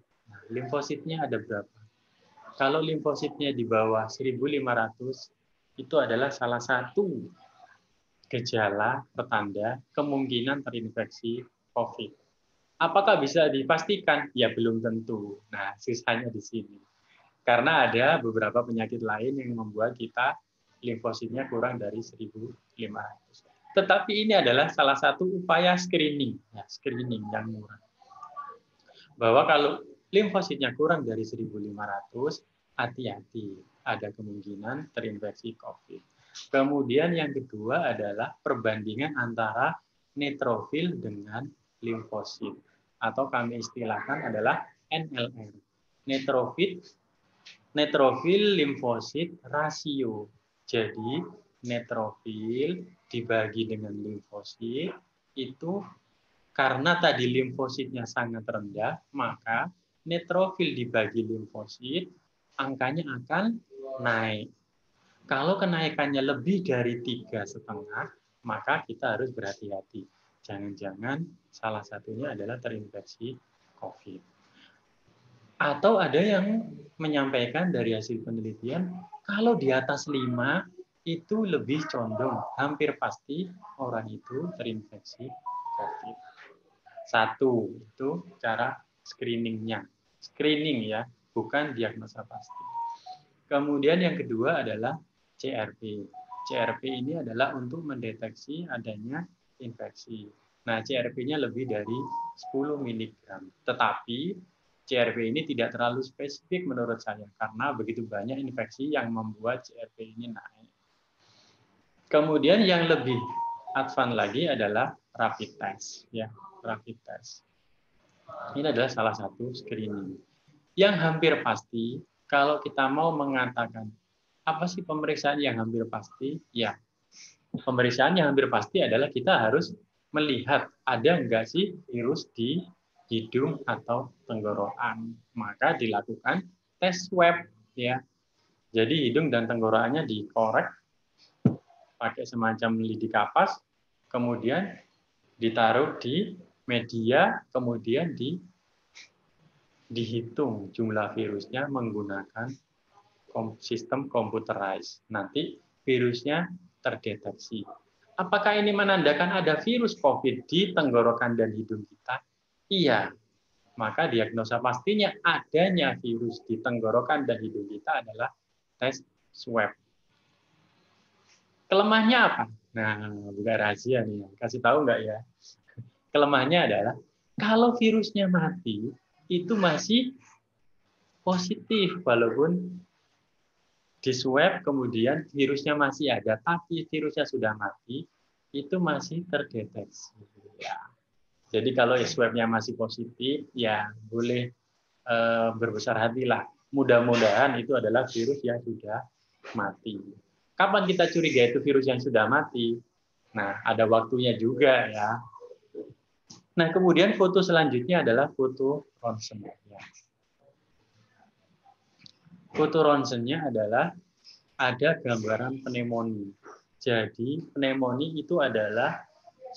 Limfositnya ada berapa? Kalau limfositnya di bawah 1.500, itu adalah salah satu gejala pertanda kemungkinan terinfeksi COVID. Apakah bisa dipastikan? Ya belum tentu. Nah, sisanya di sini. Karena ada beberapa penyakit lain yang membuat kita limfositnya kurang dari 1.500. Tetapi ini adalah salah satu upaya screening, ya, screening yang murah. Bahwa kalau limfositnya kurang dari 1.500, hati-hati, ada kemungkinan terinfeksi COVID. Kemudian yang kedua adalah perbandingan antara neutrofil dengan limfosit, atau kami istilahkan adalah NLR, neutrofil limfosit rasio. Jadi neutrofil dibagi dengan limfosit itu karena tadi limfositnya sangat rendah, maka neutrofil dibagi limfosit, angkanya akan naik. Kalau kenaikannya lebih dari 3,5, maka kita harus berhati-hati. Jangan-jangan salah satunya adalah terinfeksi COVID. Atau ada yang menyampaikan dari hasil penelitian, kalau di atas 5, itu lebih condong, hampir pasti orang itu terinfeksi COVID. Satu, itu cara screeningnya. Screening ya, bukan diagnosa pasti. Kemudian yang kedua adalah CRP. CRP ini adalah untuk mendeteksi adanya infeksi. Nah, CRP-nya lebih dari 10 mg. Tetapi CRP ini tidak terlalu spesifik menurut saya, karena begitu banyak infeksi yang membuat CRP ini naik. Kemudian yang lebih advance lagi adalah rapid test. Ya. Rapid test. Ini adalah salah satu screening. Yang hampir pasti, kalau kita mau mengatakan, apa sih pemeriksaan yang hampir pasti? Ya, pemeriksaan yang hampir pasti adalah kita harus melihat ada enggak sih virus di hidung atau tenggorokan. Maka dilakukan tes swab. Ya. Jadi hidung dan tenggorokannya dikorek, pakai semacam lidi kapas, kemudian ditaruh di media, kemudian dihitung jumlah virusnya menggunakan sistem computerized. Nanti virusnya terdeteksi. Apakah ini menandakan ada virus COVID di tenggorokan dan hidung kita? Iya. Maka diagnosa pastinya adanya virus di tenggorokan dan hidung kita adalah tes swab. Kelemahannya apa? Nah, bukan rahasia nih. Kasih tahu nggak ya? Kelemahannya adalah kalau virusnya mati, itu masih positif walaupun di swab kemudian virusnya masih ada, tapi virusnya sudah mati, itu masih terdeteksi. Ya. Jadi kalau swabnya masih positif, ya boleh berbesar hatilah. Mudah-mudahan itu adalah virus yang sudah mati. Kapan kita curiga itu virus yang sudah mati? Nah, ada waktunya juga ya. Nah, kemudian foto selanjutnya adalah foto ronsen. Foto ronsennya adalah ada gambaran pneumonia. Jadi, pneumonia itu adalah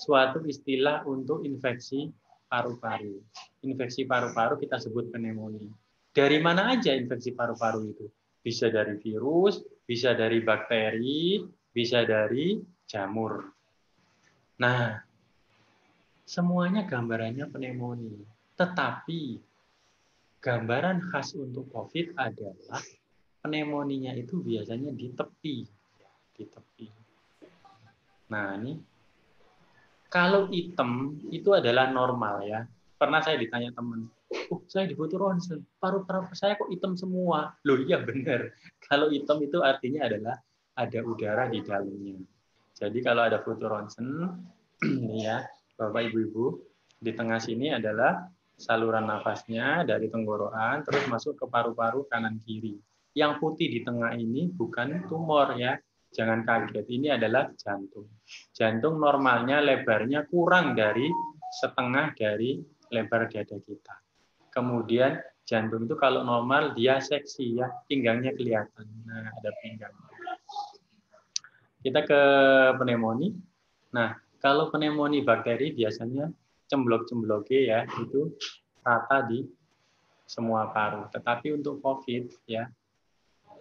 suatu istilah untuk infeksi paru-paru. Infeksi paru-paru kita sebut pneumonia. Dari mana aja infeksi paru-paru itu? Bisa dari virus, bisa dari bakteri, bisa dari jamur. Nah, semuanya gambarannya pneumonia. Tetapi gambaran khas untuk COVID adalah pneumonia itu biasanya di tepi. Di tepi. Nah, ini kalau hitam itu adalah normal ya. Pernah saya ditanya teman, saya di foto ronsen, paru-paru saya kok hitam semua. Loh iya benar. Kalau hitam itu artinya adalah ada udara di dalamnya. Jadi kalau ada foto ronsen, ya Bapak Ibu-Ibu, di tengah sini adalah saluran nafasnya dari tenggorokan, terus masuk ke paru-paru kanan kiri. Yang putih di tengah ini bukan tumor ya. Jangan kaget, ini adalah jantung. Jantung normalnya lebarnya kurang dari setengah dari lebar dada kita. Kemudian jantung itu kalau normal dia seksi ya, pinggangnya kelihatan. Nah, ada pinggang. Kita ke pneumonia. Nah, kalau pneumonia bakteri biasanya cemblok-cembloknya ya, itu rata di semua paru. Tetapi untuk COVID ya,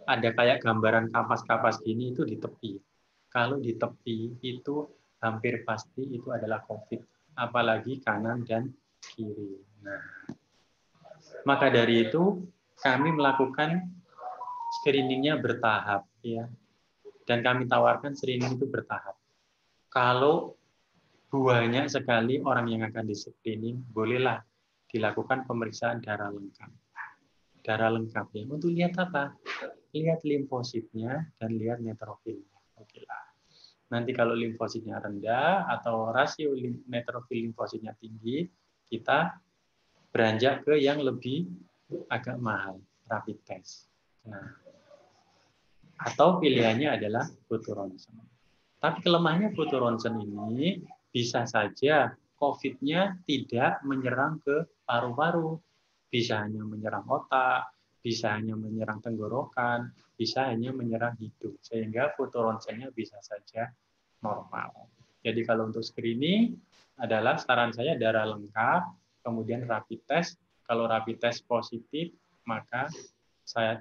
ada kayak gambaran kapas-kapas gini itu di tepi. Kalau di tepi itu hampir pasti itu adalah COVID, apalagi kanan dan kiri. Nah, maka dari itu kami melakukan screeningnya bertahap, ya, dan kami tawarkan screening itu bertahap. Kalau banyak sekali orang yang akan di screening, bolehlah dilakukan pemeriksaan darah lengkap. Darah lengkap ya, untuk lihat apa? Lihat limfositnya dan lihat neutrofilnya. Oke lah. Nanti kalau limfositnya rendah atau rasio neutrofil limfositnya tinggi, kita beranjak ke yang lebih agak mahal, rapid test. Nah, atau pilihannya adalah foto ronsen. Tapi kelemahannya foto ronsen ini bisa saja COVID-nya tidak menyerang ke paru-paru, bisa hanya menyerang otak, bisa hanya menyerang tenggorokan, bisa hanya menyerang hidung, sehingga foto ronsennya bisa saja normal. Jadi kalau untuk screening adalah saran saya darah lengkap, kemudian rapid test. Kalau rapid test positif, maka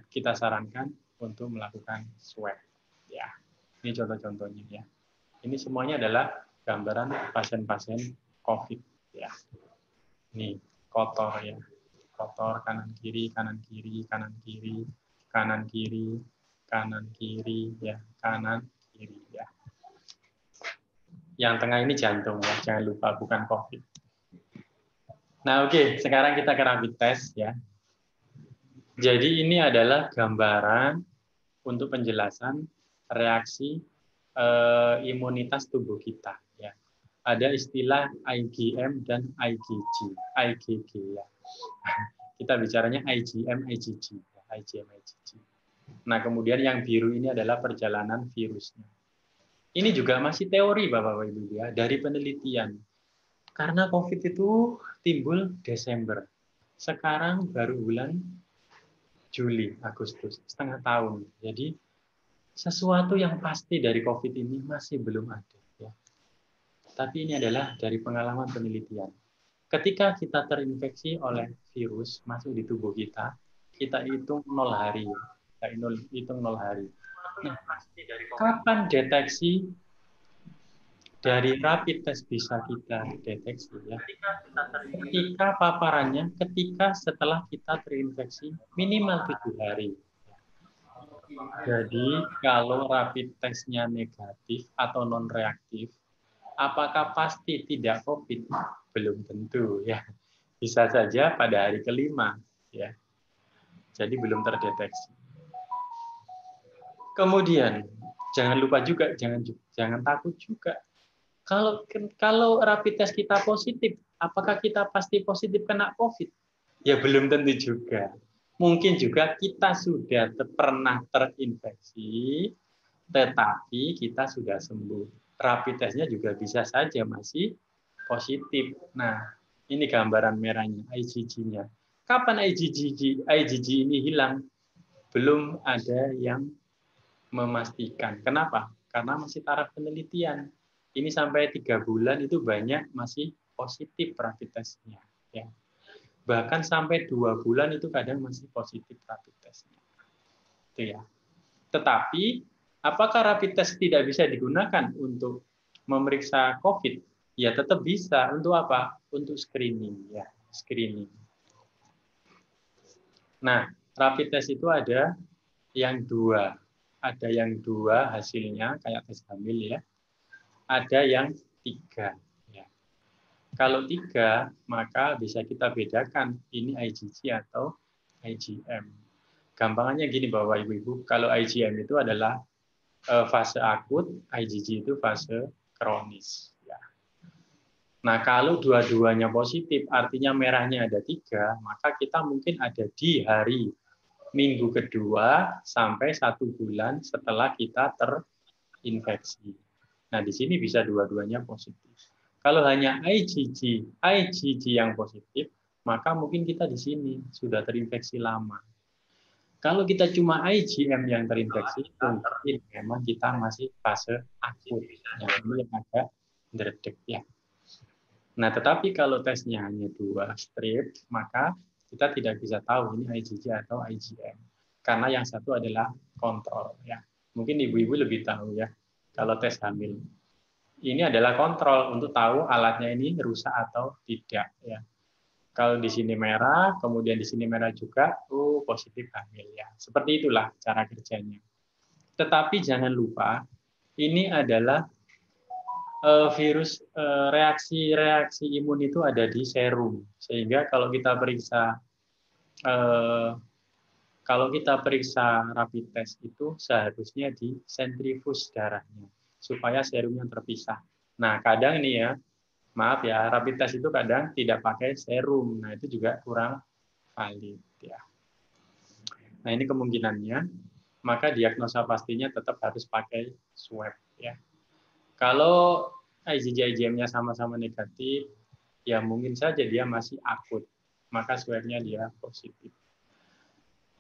kita sarankan untuk melakukan swab. Ya, ini contoh-contohnya ya. Ini semuanya adalah gambaran pasien-pasien COVID. Ya, ini kotor ya. Kotor kanan kiri, kanan kiri, kanan kiri, kanan kiri, kanan kiri, ya, kanan kiri, ya. Yang tengah ini jantung ya, jangan lupa bukan COVID. Nah, oke, sekarang kita ke rapid test ya. Jadi ini adalah gambaran untuk penjelasan reaksi imunitas tubuh kita ya. Ada istilah IgM dan IgG ya. Kita bicaranya IgM, IgG. Nah, kemudian yang biru ini adalah perjalanan virusnya. Ini juga masih teori, Bapak-Ibu ya, dari penelitian. Karena COVID itu timbul Desember. Sekarang baru bulan Juli, Agustus, setengah tahun. Jadi sesuatu yang pasti dari COVID ini masih belum ada. Ya. Tapi ini adalah dari pengalaman penelitian. Ketika kita terinfeksi oleh virus masuk di tubuh kita hitung 0 hari. Kita hitung 0 hari. Nah, kapan deteksi dari rapid test bisa kita deteksi? Ya? Ketika paparannya, ketika setelah kita terinfeksi minimal 7 hari. Jadi kalau rapid testnya negatif atau non-reaktif, apakah pasti tidak COVID? Belum tentu ya. Bisa saja pada hari kelima ya. Jadi belum terdeteksi. Kemudian jangan lupa juga, jangan takut juga. Kalau rapid test kita positif, apakah kita pasti positif kena COVID? Ya belum tentu juga. Mungkin juga kita sudah pernah terinfeksi, tetapi kita sudah sembuh. Rapid testnya juga bisa saja masih positif. Nah, ini gambaran merahnya, IgG-nya. Kapan IgG ini hilang? Belum ada yang memastikan. Kenapa? Karena masih taraf penelitian. Ini sampai 3 bulan itu banyak masih positif rapid testnya. Ya. Bahkan sampai 2 bulan itu kadang masih positif rapid testnya. Itu ya. Tetapi, apakah rapid test tidak bisa digunakan untuk memeriksa COVID? Ya tetap bisa. Untuk apa? Untuk screening. Ya, screening. Nah, rapid test itu ada yang 2. Ada yang 2 hasilnya, kayak tes hamil ya. Ada yang 3. Ya. Kalau 3, maka bisa kita bedakan ini IgG atau IgM. Gampangannya gini Bapak Ibu, kalau IgM itu adalah fase akut, IgG itu fase kronis. Ya. Nah, kalau dua-duanya positif, artinya merahnya ada 3, maka kita mungkin ada di hari minggu kedua sampai 1 bulan setelah kita terinfeksi. Nah, di sini bisa dua-duanya positif. Kalau hanya IgG yang positif, maka mungkin kita di sini sudah terinfeksi lama. Kalau kita cuma IgM yang terinfeksi, mungkin memang kita masih fase akut. Yang ini agak ndredeg ya. Nah, tetapi kalau tesnya hanya 2 strip, maka kita tidak bisa tahu ini IgG atau IgM. Karena yang satu adalah kontrol ya. Mungkin ibu-ibu lebih tahu ya. Kalau tes hamil. Ini adalah kontrol untuk tahu alatnya ini rusak atau tidak ya. Kalau di sini merah, kemudian di sini merah juga, positif hamil ya. Seperti itulah cara kerjanya. Tetapi jangan lupa, ini adalah virus reaksi imun itu ada di serum. Sehingga kalau kita periksa rapid test itu seharusnya di sentrifus darahnya supaya serumnya terpisah. Nah, kadang nih ya, maaf ya, rapid test itu kadang tidak pakai serum. Nah, itu juga kurang valid ya. Nah, ini kemungkinannya, maka diagnosa pastinya tetap harus pakai swab ya. Kalau IgG-IgM-nya sama-sama negatif, ya mungkin saja dia masih akut, maka swabnya dia positif.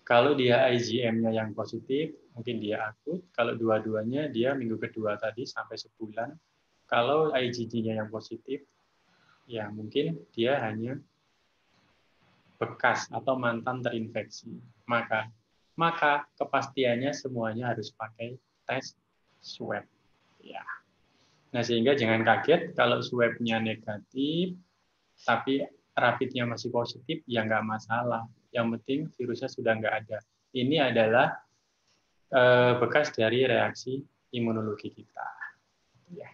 Kalau dia IgM-nya yang positif, mungkin dia akut. Kalau dua-duanya, dia minggu kedua tadi sampai sebulan. Kalau IgG-nya yang positif, ya mungkin dia hanya bekas atau mantan terinfeksi. Maka kepastiannya semuanya harus pakai tes swab. Ya. Nah, sehingga jangan kaget kalau swab-nya negatif, tapi rapid-nya masih positif, ya nggak masalah. Yang penting virusnya sudah nggak ada. Ini adalah bekas dari reaksi imunologi kita. Ya.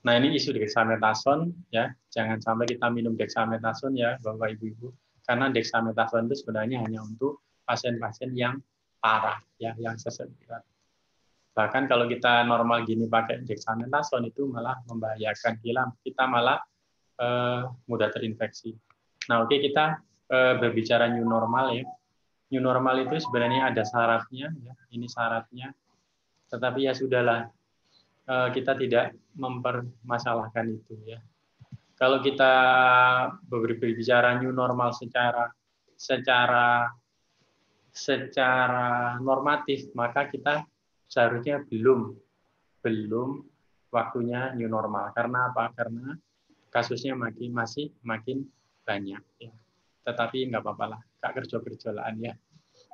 Nah, ini isu dexamethasone ya. Jangan sampai kita minum dexamethasone ya, Bapak Ibu-ibu. Karena dexamethasone itu sebenarnya hanya untuk pasien-pasien yang parah ya, yang sesak berat. Bahkan kalau kita normal gini pakai dexamethasone itu malah membahayakan, kita malah mudah terinfeksi. Nah, oke, kita berbicara new normal ya. New normal itu sebenarnya ada syaratnya ya. Ini syaratnya. Tetapi ya sudahlah, kita tidak mempermasalahkan itu ya. Kalau kita berbicara new normal secara secara normatif, maka kita seharusnya belum waktunya new normal. Karena apa? Karena kasusnya masih makin banyak. Ya. Tetapi nggak apa-apa lah, Kak kerja-kerjaan ya.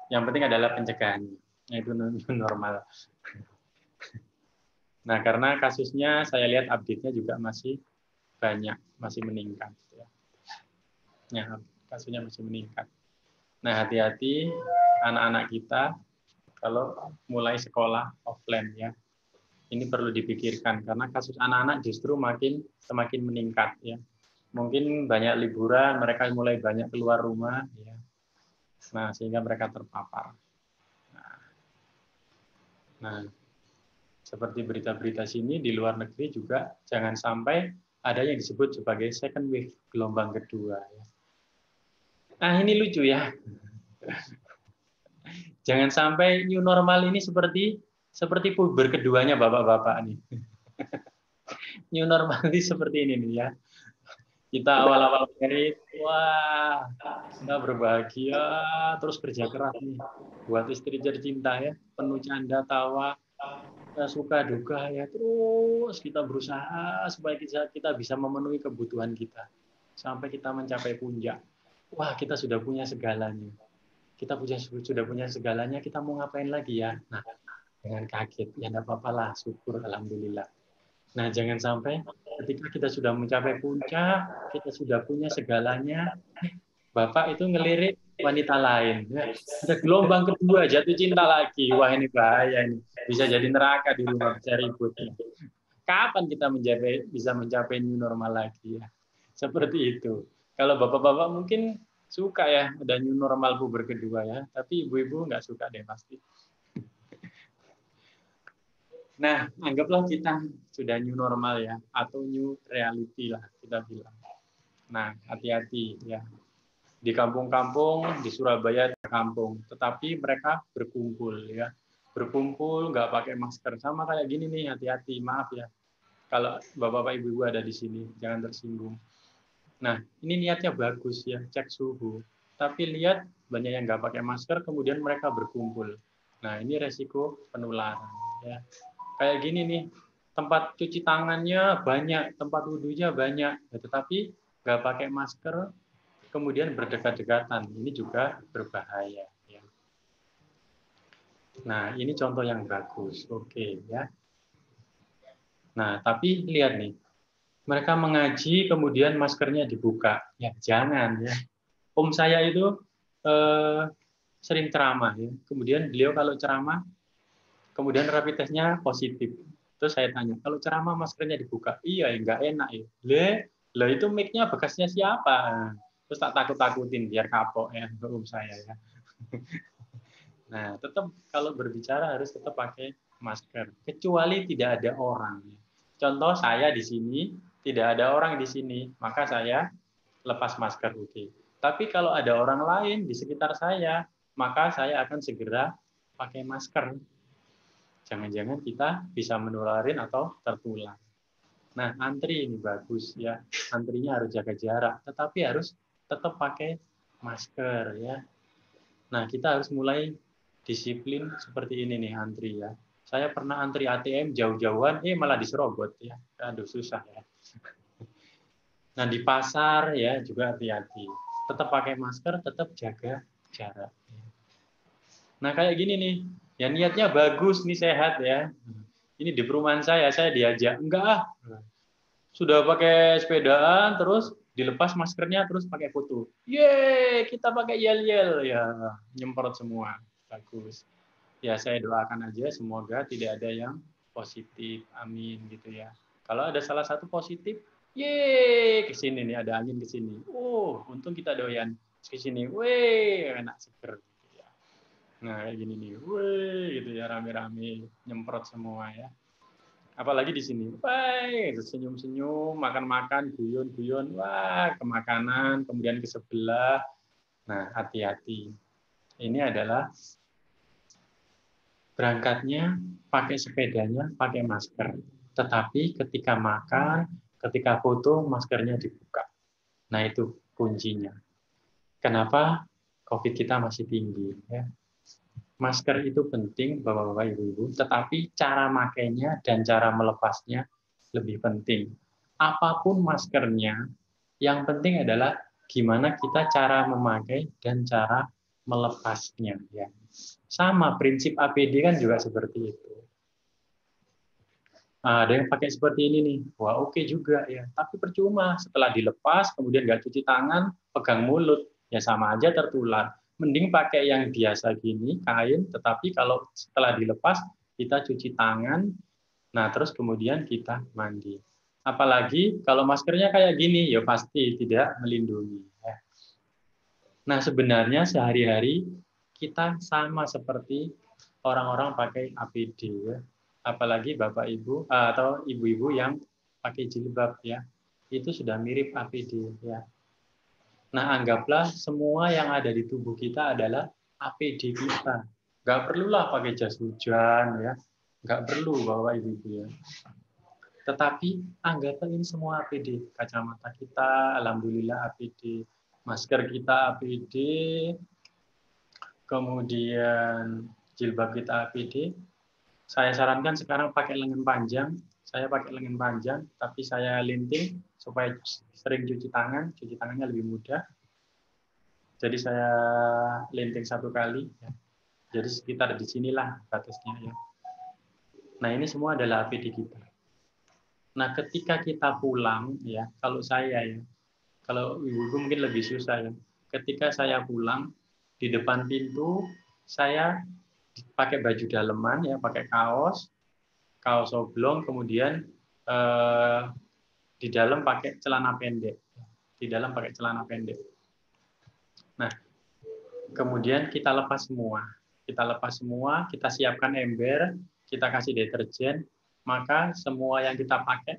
Yang penting adalah pencegahannya, yaitu new normal. Nah, karena kasusnya saya lihat update-nya juga masih banyak, masih meningkat. Ya, kasusnya masih meningkat. Nah, hati-hati anak-anak kita kalau mulai sekolah offline ya. Ini perlu dipikirkan karena kasus anak-anak justru semakin meningkat ya. Mungkin banyak liburan, mereka mulai banyak keluar rumah ya. Nah, sehingga mereka terpapar. Nah, seperti berita-berita sini di luar negeri juga jangan sampai ada yang disebut sebagai second wave, gelombang kedua ya. Nah, ini lucu ya. Jangan sampai new normal ini seperti puber keduanya bapak-bapak nih. New normal ini seperti ini nih ya. Kita awal-awal merit, wah, kita berbahagia, terus kerja keras nih, buat istri tercinta ya, penuh canda tawa, kita suka duka ya, terus kita berusaha supaya kita bisa memenuhi kebutuhan kita sampai kita mencapai puncak. Wah, kita sudah punya segalanya. Kita sudah punya segalanya, kita mau ngapain lagi ya? Nah, jangan kaget, ya enggak apa-apa lah, syukur, alhamdulillah. Nah, jangan sampai ketika kita sudah mencapai puncak, kita sudah punya segalanya, Bapak itu ngelirik wanita lain. Ada gelombang kedua, jatuh cinta lagi. Wah, ini bahaya ini. Bisa jadi neraka di rumah, bisa ribut. Kapan kita bisa mencapai new normal lagi ya? Seperti itu. Kalau bapak-bapak mungkin suka ya, ada new normal puber kedua ya. Tapi ibu-ibu nggak suka deh pasti. Nah, anggaplah kita sudah new normal ya, atau new reality lah kita bilang. Nah, hati-hati ya. Di kampung-kampung, di Surabaya ada kampung, tetapi mereka berkumpul ya. Berkumpul, nggak pakai masker. Sama kayak gini nih, hati-hati, maaf ya. Kalau bapak-bapak ibu-ibu ada di sini, jangan tersinggung. Nah, ini niatnya bagus ya, cek suhu. Tapi lihat, banyak yang nggak pakai masker, kemudian mereka berkumpul. Nah, ini resiko penularan ya. Kayak gini nih, tempat cuci tangannya banyak, tempat wudhunya banyak, tetapi nggak pakai masker, kemudian berdekat-dekatan. Ini juga berbahaya. Ya. Nah, ini contoh yang bagus. Oke, ya. Nah, tapi lihat nih, mereka mengaji, kemudian maskernya dibuka. Ya, jangan ya. Om saya itu sering ceramah ya. Kemudian beliau kalau ceramah, kemudian rapid testnya positif. Terus saya tanya, kalau ceramah maskernya dibuka? Iya, nggak enak ya. Lah itu mic-nya bekasnya siapa? Terus tak takut-takutin biar kapok ya om saya ya. Nah, tetap kalau berbicara harus tetap pakai masker. Kecuali tidak ada orang. Contoh saya di sini, tidak ada orang di sini, maka saya lepas masker. Oke. Tapi kalau ada orang lain di sekitar saya, maka saya akan segera pakai masker. Jangan-jangan kita bisa menularin atau tertular. Nah, antri ini bagus ya. Antrinya harus jaga jarak, tetapi harus tetap pakai masker ya. Nah, kita harus mulai disiplin seperti ini nih antri ya. Saya pernah antri ATM jauh-jauhan, malah diserobot ya. Aduh, susah ya. Nah, di pasar ya juga hati-hati. Tetap pakai masker, tetap jaga jarak. Nah, kayak gini nih. Ya niatnya bagus nih, sehat ya. Ini di perumahan saya diajak, enggak sudah pakai sepedaan, terus dilepas maskernya, terus pakai foto. Yeay, kita pakai yel-yel ya, nyemprot semua, bagus. Ya saya doakan aja semoga tidak ada yang positif, amin gitu ya. Kalau ada salah satu positif, yeay, ke sini nih ada angin ke sini. Untung kita doyan ke sini, weh, enak seger. Nah, kayak gini nih, wih, gitu ya, rame-rame, nyemprot semua ya. Apalagi di sini, wah, senyum-senyum, makan-makan, guyon-guyon, wah, ke makanan, kemudian ke sebelah. Nah, hati-hati. Ini adalah berangkatnya pakai sepedanya, pakai masker. Tetapi ketika makan, ketika foto, maskernya dibuka. Nah, itu kuncinya. Kenapa COVID kita masih tinggi? Ya. masker itu penting, Bapak-bapak, Ibu-ibu, tetapi cara makainya dan cara melepasnya lebih penting. Apapun maskernya, yang penting adalah gimana kita cara memakai dan cara melepasnya. Ya. Sama, prinsip APD kan juga seperti itu. Nah, ada yang pakai seperti ini nih, wah oke juga ya. Tapi percuma, setelah dilepas, kemudian nggak cuci tangan, pegang mulut, ya sama aja tertular. Mending pakai yang biasa gini, kain, tetapi kalau setelah dilepas, kita cuci tangan, nah terus kemudian kita mandi. Apalagi kalau maskernya kayak gini, ya pasti tidak melindungi. Ya. Nah sebenarnya sehari-hari kita sama seperti orang-orang pakai APD, ya. Apalagi Bapak Ibu atau ibu-ibu yang pakai jilbab, ya, itu sudah mirip APD, ya. Nah anggaplah semua yang ada di tubuh kita adalah APD kita. Nggak perlulah pakai jas hujan, ya, nggak perlu Bapak Ibu, ya. Tetapi anggaplah ini semua APD, kacamata kita, alhamdulillah APD, masker kita APD, kemudian jilbab kita APD. Saya sarankan sekarang pakai lengan panjang. Saya pakai lengan panjang, tapi saya linting supaya sering cuci tangan. Cuci tangannya lebih mudah. Jadi saya linting 1 kali. Ya. Jadi sekitar di sinilah batasnya. Ya. Nah ini semua adalah APD kita. Nah ketika kita pulang, ya kalau saya ya, kalau ibu mungkin lebih susah ya. Ketika saya pulang di depan pintu, saya pakai baju daleman ya, pakai kaos oblong, kemudian di dalam pakai celana pendek. Di dalam pakai celana pendek. Nah, kemudian kita lepas semua. Kita siapkan ember, kita kasih deterjen, maka semua yang kita pakai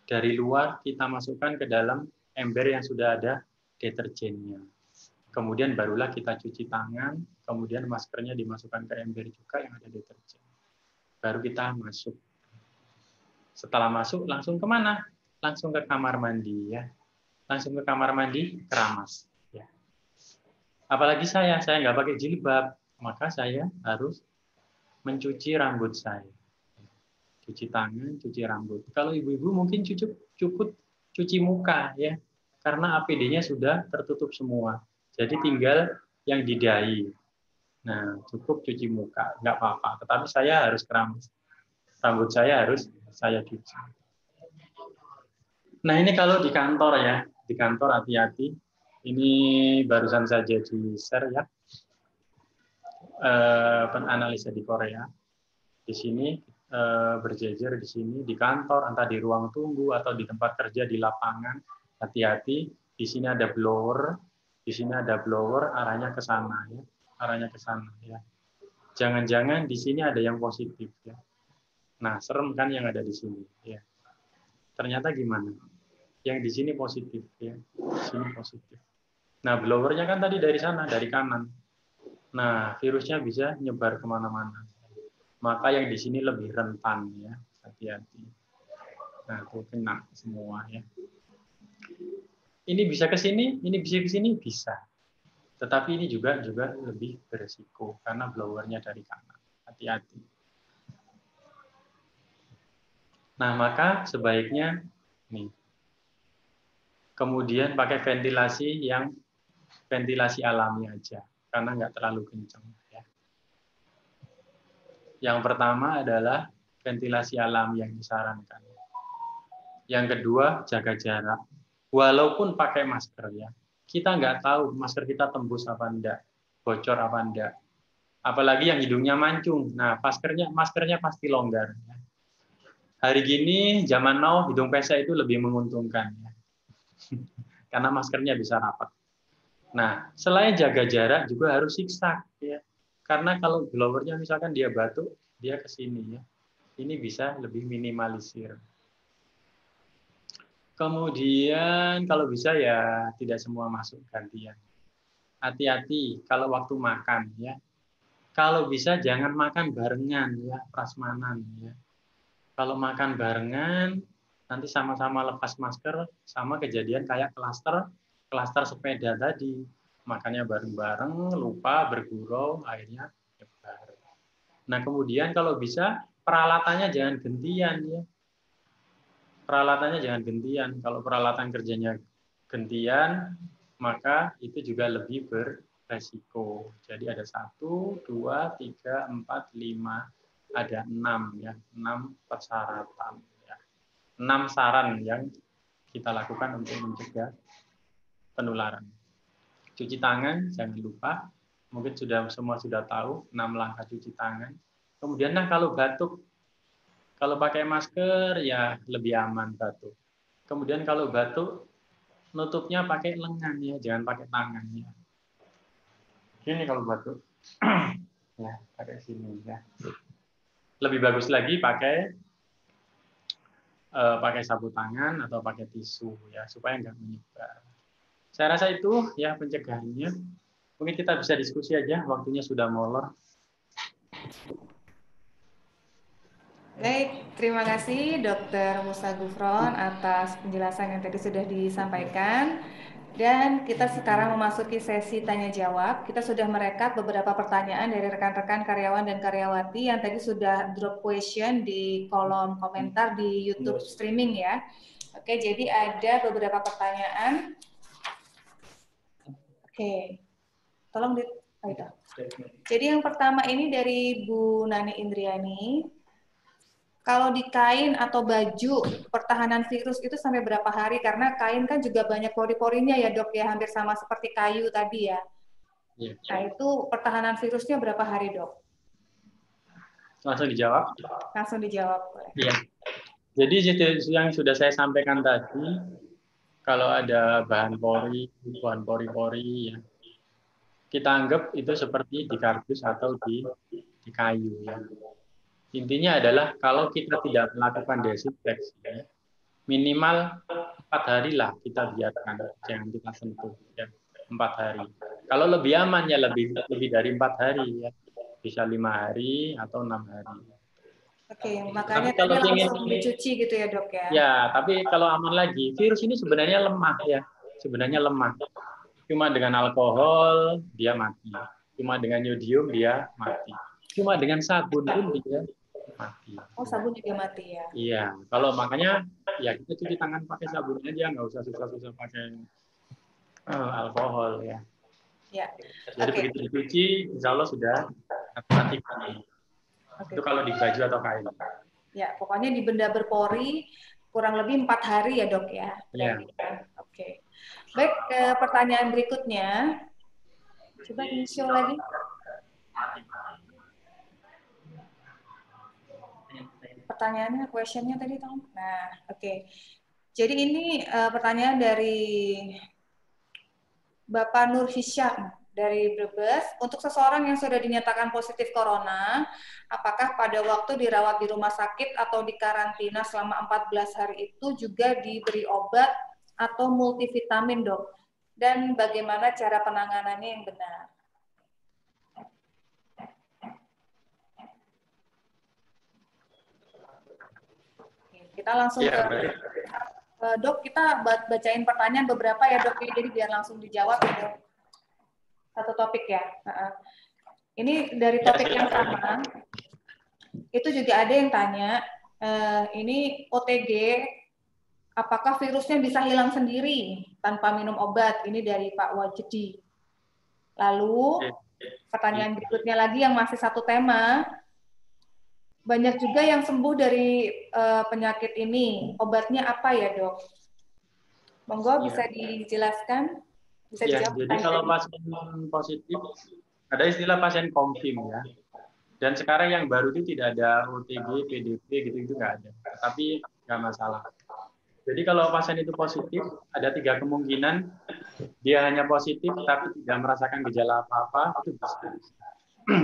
dari luar kita masukkan ke dalam ember yang sudah ada deterjennya. Kemudian barulah kita cuci tangan, kemudian maskernya dimasukkan ke ember juga yang ada deterjen. Baru kita masuk. Setelah masuk, langsung kemana? Langsung ke kamar mandi. Ya. Langsung ke kamar mandi, keramas. Ya. Apalagi saya nggak pakai jilbab, maka saya harus mencuci rambut saya. Cuci tangan, cuci rambut. Kalau ibu-ibu mungkin cukup cuci muka, ya, karena APD-nya sudah tertutup semua. Jadi tinggal yang di dahi. Nah, cukup cuci muka, nggak apa-apa. Tetapi saya harus keramas. Rambut saya harus saya cuci. Nah, ini kalau di kantor ya. Di kantor hati-hati. Ini barusan saja di-share ya. Penganalisa di Korea. Di sini berjejer di sini di kantor, entah di ruang tunggu atau di tempat kerja di lapangan. Hati-hati. Di sini ada blower. Di sini ada blower, arahnya ke sana, ya. Arahnya ke sana, ya. Jangan-jangan di sini ada yang positif, ya. Nah, serem kan yang ada di sini, ya. Ternyata gimana? Yang di sini positif, ya. Di sini positif. Nah, blowernya kan tadi dari sana, dari kanan. Nah, virusnya bisa nyebar kemana-mana. Maka yang di sini lebih rentan, ya. Hati-hati. Nah, tuh kena semua, ya. Ini bisa ke sini, ini bisa ke sini, bisa. Tetapi ini juga lebih beresiko karena blowernya dari kanan. Hati-hati. Nah, maka sebaiknya nih. Kemudian pakai ventilasi alami aja karena nggak terlalu kencang, ya. Yang pertama adalah ventilasi alami yang disarankan. Yang kedua, jaga jarak. Walaupun pakai masker, ya, kita nggak tahu masker kita tembus apa enggak, bocor apa enggak. Apalagi yang hidungnya mancung. Nah, maskernya pasti longgar. Ya. Hari gini, zaman now, hidung pesek itu lebih menguntungkan. Ya. Karena maskernya bisa rapat. Nah, selain jaga jarak, juga harus zigzag. Ya. Karena kalau blowernya misalkan dia batuk, dia ke sini. Ya. Ini bisa lebih minimalisir. Kemudian kalau bisa ya tidak semua masuk gantian. Hati-hati kalau waktu makan, ya. Kalau bisa jangan makan barengan, ya, prasmanan, ya. Kalau makan barengan nanti sama-sama lepas masker, sama kejadian kayak klaster sepeda tadi. Makannya bareng-bareng, lupa bergurau, akhirnya nyebar. Nah, kemudian kalau bisa peralatannya jangan gantian ya. Peralatannya jangan gantian. Kalau peralatan kerjanya gantian, maka itu juga lebih beresiko. Jadi ada 1, 2, 3, 4, 5, ada 6 ya, 6 persyaratan ya. 6 saran yang kita lakukan untuk mencegah penularan. Cuci tangan jangan lupa. Mungkin semua sudah tahu 6 langkah cuci tangan. Kemudian kalau batuk, kalau pakai masker ya lebih aman batuk. Kemudian kalau batuk nutupnya pakai lengan ya, jangan pakai tangan ya. Gini kalau batuk. Ya, pakai sini ya. Lebih bagus lagi pakai sapu tangan atau pakai tisu ya supaya nggak menyebar. Saya rasa itu ya pencegahannya. Mungkin kita bisa diskusi aja, waktunya sudah molor. Baik, terima kasih Dr. Musa Gufron atas penjelasan yang tadi sudah disampaikan. Dan kita sekarang memasuki sesi tanya jawab. Kita sudah merekap beberapa pertanyaan dari rekan-rekan karyawan dan karyawati yang tadi sudah drop question di kolom komentar di YouTube streaming ya. Oke, jadi ada beberapa pertanyaan. Oke, tolong Jadi yang pertama ini dari Bu Nani Indriani. Kalau di kain atau baju, pertahanan virus itu sampai berapa hari? Karena kain kan juga banyak pori-porinya ya dok ya, hampir sama seperti kayu tadi ya. Ya. Nah itu pertahanan virusnya berapa hari dok? Langsung dijawab? Langsung dijawab. Iya. Jadi yang sudah saya sampaikan tadi, kalau ada bahan pori-pori ya, kita anggap itu seperti di kardus atau di kayu ya. Intinya adalah kalau kita tidak melakukan desinfeksi, minimal 4 hari lah kita biarkan, jangan kita sentuh ya, 4 hari. Kalau lebih aman ya lebih dari 4 hari ya, bisa 5 hari atau 6 hari. Oke, makanya kalau langsung dicuci gitu ya dok ya? Ya, tapi kalau aman lagi, virus ini sebenarnya lemah ya, sebenarnya lemah. Cuma dengan alkohol dia mati, cuma dengan yodium dia mati. Cuma dengan sabun pun dia mati. Oh, sabun juga mati ya? Iya, kalau makanya ya kita cuci tangan pakai sabun aja, nggak usah susah-susah pakai alkohol ya. Ya. Jadi begitu dicuci, insya Allah sudah mati. Itu kalau di baju atau kain. Ya, pokoknya di benda berpori kurang lebih 4 hari ya dok ya? Iya. Oke. Baik, pertanyaan berikutnya. Coba di-show lagi. Pertanyaannya, questionnya tadi, Tom. Nah, oke. Jadi ini pertanyaan dari Bapak Nur Hisyam dari Brebes. Untuk seseorang yang sudah dinyatakan positif corona, apakah pada waktu dirawat di rumah sakit atau di karantina selama 14 hari itu juga diberi obat atau multivitamin, dok? Dan bagaimana cara penanganannya yang benar? Kita langsung ke dok, kita bacain pertanyaan beberapa ya dok, jadi biar langsung dijawab itu satu topik ya. Ini dari topik yang sama, itu juga ada yang tanya, ini OTG, apakah virusnya bisa hilang sendiri tanpa minum obat? Ini dari Pak Wajdi. Lalu pertanyaan berikutnya lagi yang masih satu tema, banyak juga yang sembuh dari penyakit ini. Obatnya apa ya, dok? Monggo bisa dijelaskan? Bisa dijawab. Jadi kalau pasien positif, ada istilah pasien confirm ya. Dan sekarang yang baru itu tidak ada OTG, PDP gitu-gitu nggak ada. Tapi nggak masalah. Jadi kalau pasien itu positif, ada 3 kemungkinan. Dia hanya positif tapi tidak merasakan gejala apa-apa, itu bisa.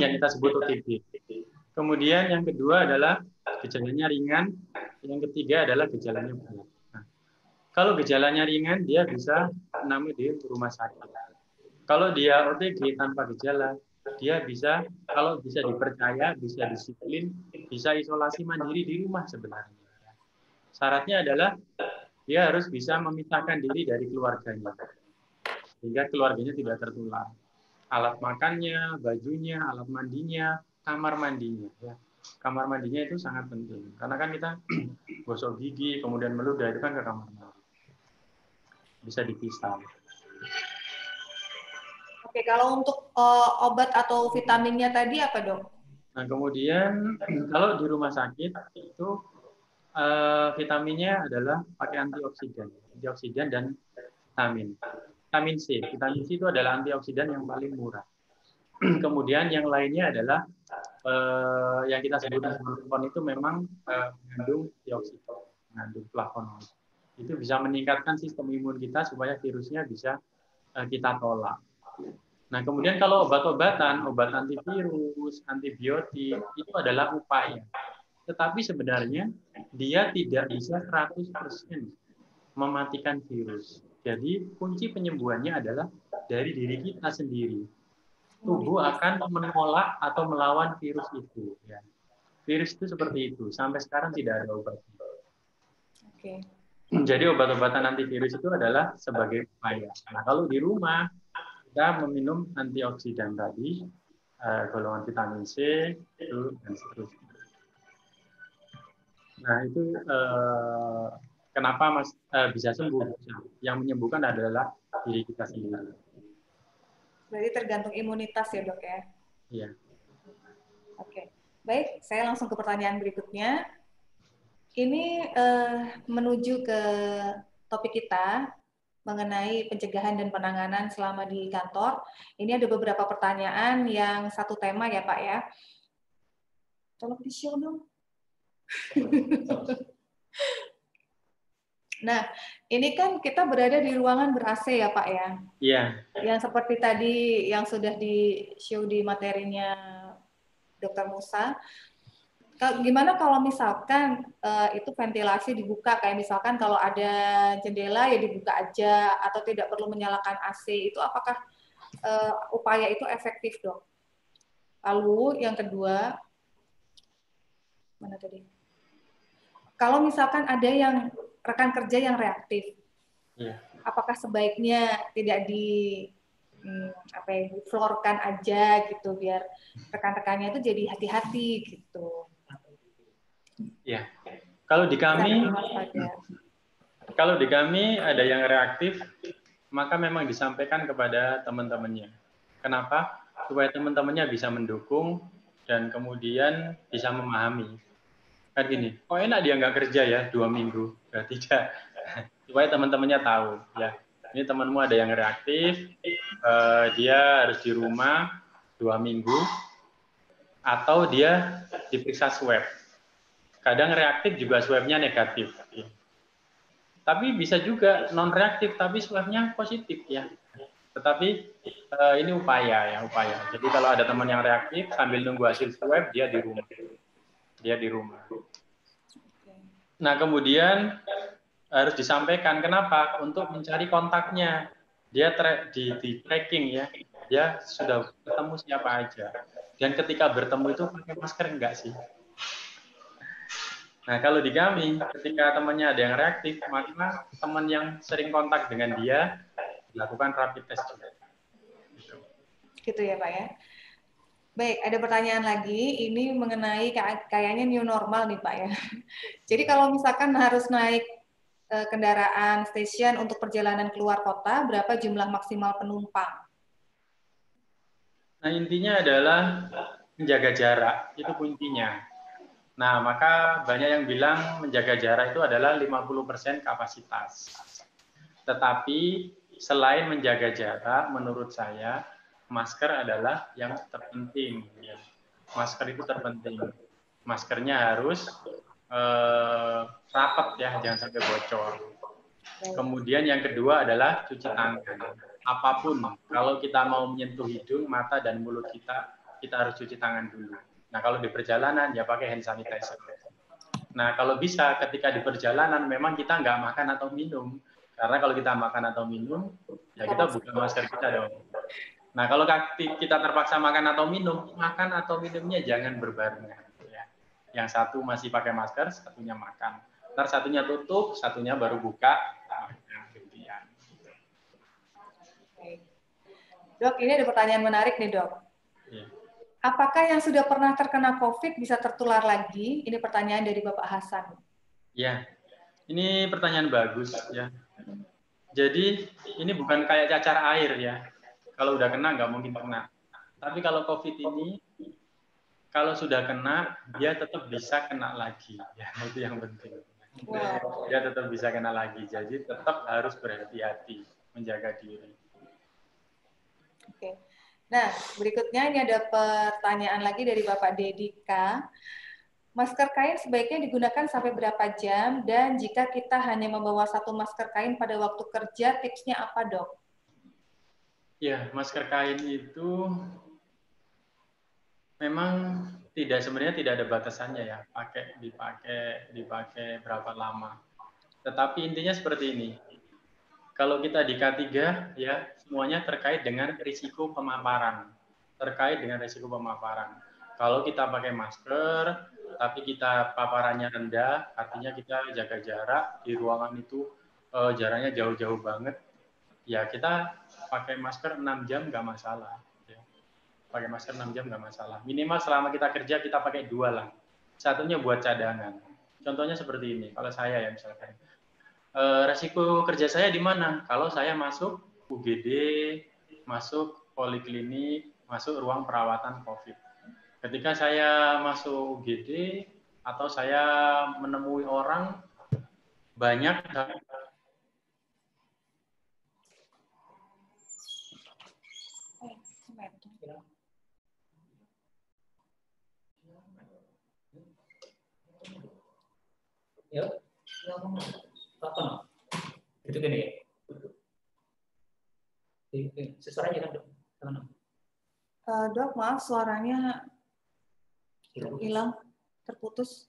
Yang kita sebut OTG. Kemudian yang kedua adalah gejalanya ringan, yang ketiga adalah gejalanya berat. Nah, kalau gejalanya ringan, dia bisa namanya di rumah sakit. Kalau dia OTG tanpa gejala, dia bisa, kalau bisa dipercaya, bisa disiplin, bisa isolasi mandiri di rumah sebenarnya. Syaratnya adalah dia harus bisa memisahkan diri dari keluarganya, sehingga keluarganya tidak tertular. Alat makannya, bajunya, alat mandinya, kamar mandinya. Ya. Kamar mandinya itu sangat penting. Karena kan kita gosok gigi, kemudian meludah, itu kan ke kamar mandi. Bisa dipisah. Oke, kalau untuk obat atau vitaminnya tadi apa, Dok? Nah, kemudian kalau di rumah sakit itu vitaminnya adalah pakai antioksidan dan vitamin. Vitamin C. Vitamin C itu adalah antioksidan yang paling murah. Kemudian yang lainnya adalah yang kita sebut flavonoid itu memang mengandung dioksida, mengandung flavonoid. Itu bisa meningkatkan sistem imun kita supaya virusnya bisa kita tolak. Nah, kemudian kalau obat-obatan, obat antivirus, antibiotik, itu adalah upaya. Tetapi sebenarnya dia tidak bisa 100% mematikan virus. Jadi kunci penyembuhannya adalah dari diri kita sendiri. Tubuh akan menolak atau melawan virus itu. Ya. Virus itu seperti itu. Sampai sekarang tidak ada obatnya. Oke. Jadi obat-obatan antivirus itu adalah sebagai upaya. Nah, kalau di rumah kita meminum antioksidan tadi, golongan vitamin C, itu dan seterusnya. Nah, itu kenapa bisa sembuh? Yang menyembuhkan adalah diri kita sendiri. Berarti tergantung imunitas ya, Dok ya? Iya. Oke. Baik, saya langsung ke pertanyaan berikutnya. Ini menuju ke topik kita mengenai pencegahan dan penanganan selama di kantor. Ini ada beberapa pertanyaan yang satu tema ya, Pak ya. Tolong di-show dong. Nah, ini kan kita berada di ruangan ber-AC ya, Pak ya? Iya. Yang seperti tadi yang sudah di-show di materinya Dr. Musa. Gimana kalau misalkan itu ventilasi dibuka, kayak misalkan kalau ada jendela ya dibuka aja, atau tidak perlu menyalakan AC, itu apakah upaya itu efektif, Dok? Lalu yang kedua, mana tadi? Kalau misalkan ada yang rekan kerja yang reaktif, apakah sebaiknya tidak di-floorkan aja gitu, biar rekan-rekannya itu jadi hati-hati gitu? Ya, kalau di kami ada yang reaktif, maka memang disampaikan kepada teman-temannya. Kenapa? Supaya teman-temannya bisa mendukung dan kemudian bisa memahami. Kan gini, kok enak dia nggak kerja ya 2 minggu? Ya, tidak. Supaya teman-temannya tahu. Ya, ini temanmu ada yang reaktif, dia harus di rumah 2 minggu, atau dia diperiksa swab. Kadang reaktif juga swabnya negatif. Ya. Tapi bisa juga non-reaktif, tapi swabnya positif ya. Tetapi ini upaya. Jadi kalau ada teman yang reaktif, sambil nunggu hasil swab, dia di rumah. Nah, kemudian harus disampaikan kenapa? Untuk mencari kontaknya. Dia di tracking ya. Dia sudah ketemu siapa aja. Dan ketika bertemu itu pakai masker enggak sih? Nah, kalau di kami, ketika temannya ada yang reaktif, maka teman yang sering kontak dengan dia dilakukan rapid test juga. Gitu ya, Pak ya. Baik, ada pertanyaan lagi. Ini mengenai kayaknya new normal nih, Pak ya. Jadi kalau misalkan harus naik kendaraan stasiun untuk perjalanan keluar kota, berapa jumlah maksimal penumpang? Nah, intinya adalah menjaga jarak, itu kuncinya. Nah, maka banyak yang bilang menjaga jarak itu adalah 50% kapasitas. Tetapi selain menjaga jarak, menurut saya, masker adalah yang terpenting. Masker itu terpenting. Maskernya harus rapat ya, jangan sampai bocor. Kemudian yang kedua adalah cuci tangan. Apapun, kalau kita mau menyentuh hidung, mata, dan mulut kita harus cuci tangan dulu. Nah, kalau di perjalanan, ya pakai hand sanitizer. Nah, kalau bisa ketika di perjalanan, memang kita nggak makan atau minum. Karena kalau kita makan atau minum, ya kita buka masker kita dong. Nah, kalau kita terpaksa makan atau minum, makan atau minumnya jangan berbarengan. Ya. Yang satu masih pakai masker, satunya makan. Ntar satunya tutup, satunya baru buka. Dok, ini ada pertanyaan menarik nih, Dok. Ya. apakah yang sudah pernah terkena COVID bisa tertular lagi? Ini pertanyaan dari Bapak Hasan. Ya, ini pertanyaan bagus ya. Jadi ini bukan kayak cacar air ya. Kalau udah kena nggak mungkin kena. Tapi kalau COVID ini, kalau sudah kena, dia tetap bisa kena lagi. Ya, itu yang penting. Wow. Dia tetap bisa kena lagi. Jadi tetap harus berhati-hati, menjaga diri. Oke. Nah, berikutnya ini ada pertanyaan lagi dari Bapak Dedika. Masker kain sebaiknya digunakan sampai berapa jam? Dan jika kita hanya membawa satu masker kain pada waktu kerja, tipsnya apa, Dok? Ya, masker kain itu memang sebenarnya tidak ada batasannya ya. Dipakai berapa lama. Tetapi intinya seperti ini. Kalau kita di K3 ya, semuanya terkait dengan risiko pemaparan. Terkait dengan risiko pemaparan. Kalau kita pakai masker, tapi kita paparannya rendah, artinya kita jaga jarak di ruangan itu jaraknya jauh-jauh banget. Ya kita pakai masker 6 jam nggak masalah. Ya. Pakai masker 6 jam nggak masalah. Minimal selama kita kerja kita pakai 2 lah. Satunya buat cadangan. Contohnya seperti ini. Kalau saya ya misalkan. Resiko kerja saya di mana? Kalau saya masuk UGD, masuk poliklinik, masuk ruang perawatan COVID. Ketika saya masuk UGD atau saya menemui orang banyak Yuk, apa no? Itu gini ya. Sesuara aja kan dok. Dok, maaf suaranya hilang, terputus.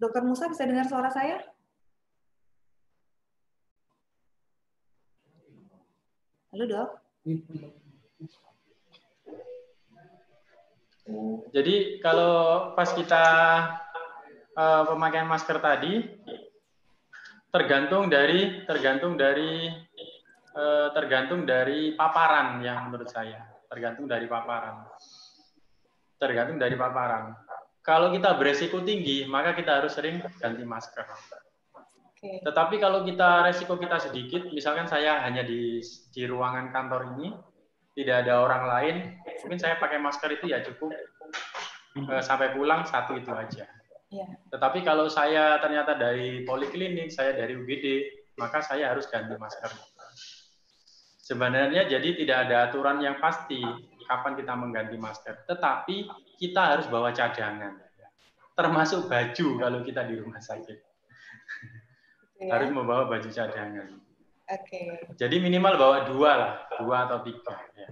Dokter Musa bisa dengar suara saya? Halo dok. Jadi kalau pas kita pemakaian masker tadi tergantung dari paparan yang menurut saya. Tergantung dari paparan. Kalau kita beresiko tinggi, maka kita harus sering ganti masker. Okay. Tetapi kalau resiko kita sedikit, misalkan saya hanya di ruangan kantor ini, tidak ada orang lain, mungkin saya pakai masker itu ya cukup sampai pulang satu itu aja. Yeah. Tetapi kalau saya ternyata dari poliklinik, saya dari UGD, maka saya harus ganti masker. Sebenarnya jadi tidak ada aturan yang pasti kapan kita mengganti masker, tetapi kita harus bawa cadangan, termasuk baju kalau kita di rumah sakit. Ya. Harus membawa baju cadangan. Okay. Jadi minimal bawa 2 atau 3. Ya.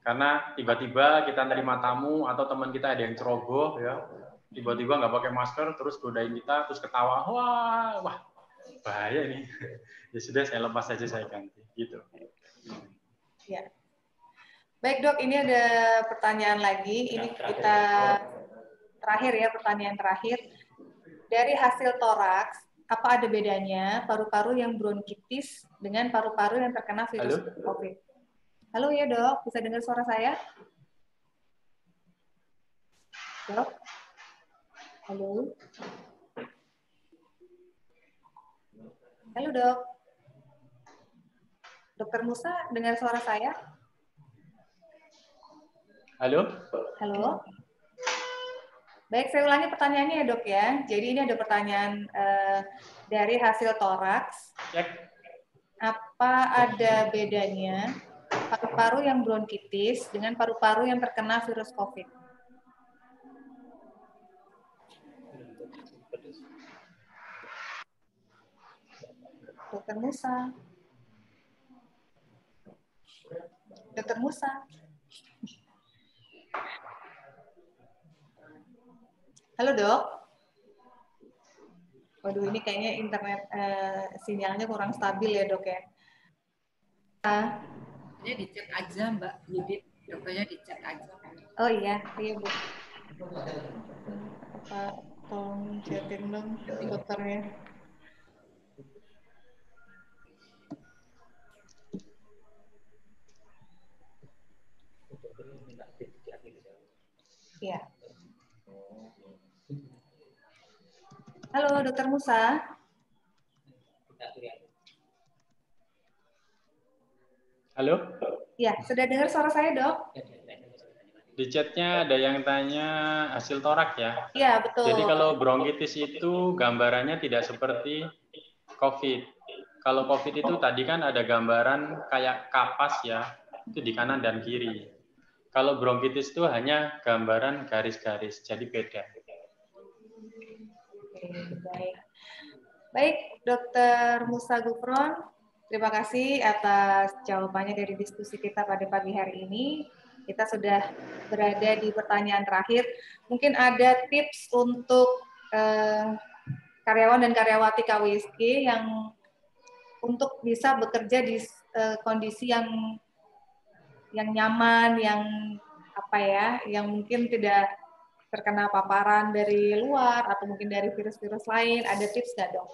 Karena tiba-tiba kita nerima tamu atau teman kita ada yang ceroboh, ya, tiba-tiba nggak pakai masker, terus godain kita, terus ketawa, wah, bahaya ini. Ya sudah, saya lepas saja, saya ganti, gitu. Ya. Baik dok, ini ada pertanyaan lagi. Ini kita terakhir ya, pertanyaan terakhir. Dari hasil toraks, apa ada bedanya paru-paru yang bronkitis dengan paru-paru yang terkena virus COVID? Halo ya dok, bisa dengar suara saya? Dok? Halo? Halo dok? Dokter Musa, dengar suara saya? Halo? Halo? Baik, saya ulangi pertanyaannya ya dok ya. Jadi ini ada pertanyaan dari hasil toraks. Apa ada bedanya paru-paru yang bronkitis dengan paru-paru yang terkena virus COVID? Dokter Musa. Dokter Musa. Halo dok. Waduh, ini kayaknya internet sinyalnya kurang stabil ya dok ya. Dia di chat aja Mbak Yudit, dokternya di chat aja. Oh iya Bu. Apa tolong chatin dong dokternya. Ya. Halo, Dokter Musa. Halo? Ya, sudah dengar suara saya, Dok? Di chatnya ada yang tanya hasil torak ya? Iya, betul. Jadi kalau bronkitis itu gambarannya tidak seperti COVID. Kalau COVID itu tadi kan ada gambaran kayak kapas ya, itu di kanan dan kiri. Kalau bronkitis itu hanya gambaran garis-garis, jadi beda. Baik. Baik, Dokter Musa Gufron, terima kasih atas jawabannya dari diskusi kita pada pagi hari ini. Kita sudah berada di pertanyaan terakhir. Mungkin ada tips untuk karyawan dan karyawati KWSG yang untuk bisa bekerja di kondisi yang nyaman, yang apa ya, yang mungkin tidak terkena paparan dari luar atau mungkin dari virus-virus lain. Ada tips nggak, Dok?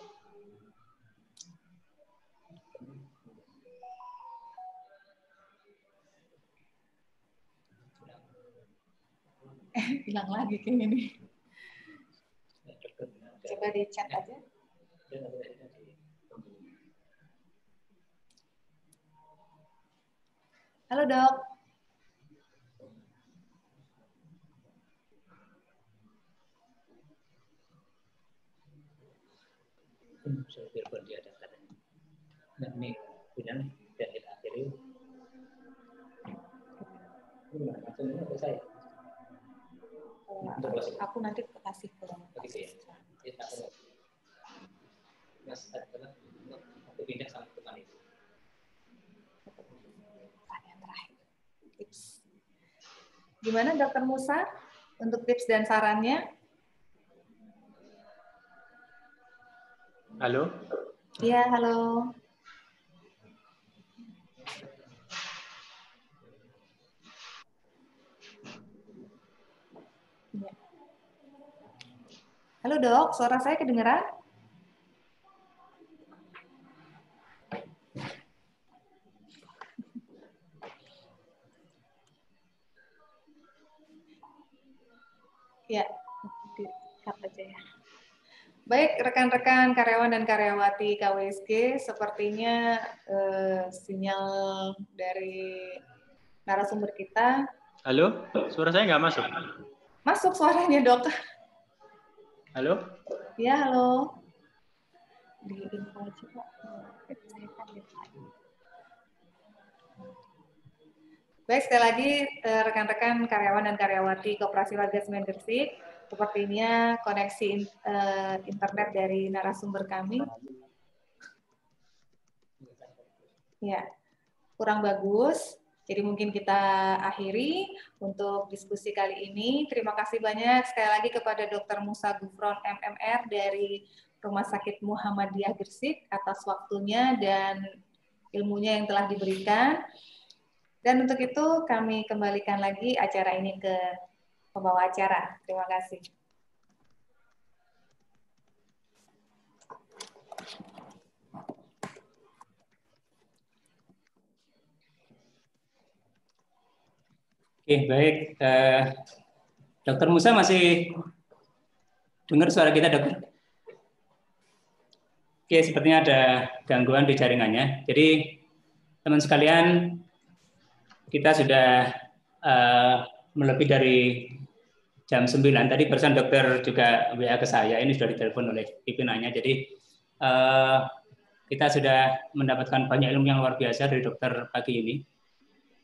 Hilang lagi kayaknya nih. Coba di chat aja. Halo, Dok. Saya telepon dia ada katanya. Nah, ini punya nih, dan kita akhiri. Ini gimana? Langsung ini atau saya? Aku nanti kasih ke Mas adalah aku pindah sama teman itu. Pertanyaan terakhir. Tips. Gimana, Dokter Musa, untuk tips dan sarannya? Halo? Iya, halo. Ya. Halo, Dok, suara saya kedengeran? Ya, di-cut aja ya. Baik, rekan-rekan karyawan dan karyawati KWSG, sepertinya sinyal dari narasumber kita. Halo? Suara saya nggak masuk? Masuk suaranya, Dok. Halo? Ya, halo. Di info aja, Pak. Baik, sekali lagi rekan-rekan karyawan dan karyawati Koperasi Warga Semen Gresik, sepertinya koneksi internet dari narasumber kami ya kurang bagus. Jadi mungkin kita akhiri untuk diskusi kali ini. Terima kasih banyak sekali lagi kepada Dr. Musa Gufron MMR dari Rumah Sakit Muhammadiyah Gresik atas waktunya dan ilmunya yang telah diberikan. Dan untuk itu kami kembalikan lagi acara ini ke pembawa acara. Terima kasih. Oke, baik. Dokter Musa masih dengar suara kita, Dokter? Oke, sepertinya ada gangguan di jaringannya. Jadi, teman sekalian, kita sudah melebih dari jam 9. Tadi barusan dokter juga WA ke saya, ini sudah ditelepon oleh pimpinannya. Jadi, kita sudah mendapatkan banyak ilmu yang luar biasa dari dokter pagi ini.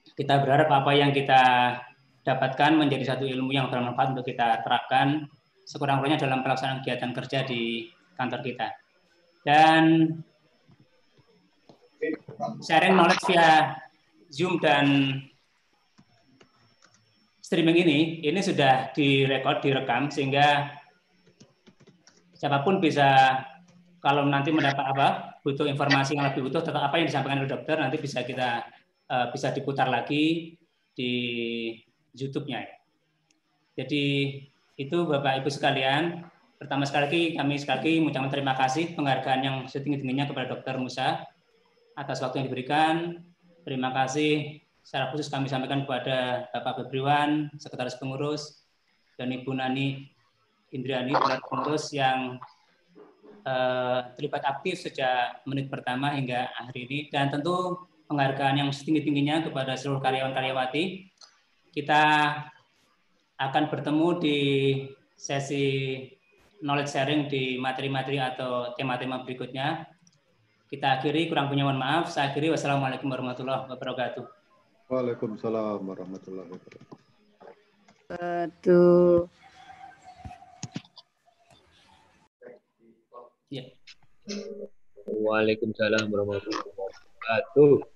Kita berharap apa yang kita dapatkan menjadi satu ilmu yang bermanfaat untuk kita terapkan sekurang-kurangnya dalam pelaksanaan kegiatan kerja di kantor kita. Dan sharing knowledge via Zoom dan streaming ini sudah direkam, sehingga siapapun bisa, kalau nanti mendapat butuh informasi yang lebih utuh tentang apa yang disampaikan oleh dokter, nanti bisa kita bisa diputar lagi di YouTube-nya. Jadi itu Bapak Ibu sekalian. Pertama sekali kami mengucapkan terima kasih penghargaan yang setinggi-tingginya kepada Dr. Musa atas waktu yang diberikan. Terima kasih secara khusus kami sampaikan kepada Bapak Febriwan, Sekretaris Pengurus, dan Ibu Nani Indriani, pengurus yang terlibat aktif sejak menit pertama hingga akhir ini, dan tentu penghargaan yang setinggi-tingginya kepada seluruh karyawan-karyawati. Kita akan bertemu di sesi knowledge sharing di materi-materi atau tema-tema berikutnya. Kita akhiri, kurang punya mohon maaf. Saya akhiri, wassalamualaikum warahmatullahi wabarakatuh. Waalaikumsalam warahmatullahi wabarakatuh. Betul. Ya. Waalaikumsalam warahmatullahi wabarakatuh.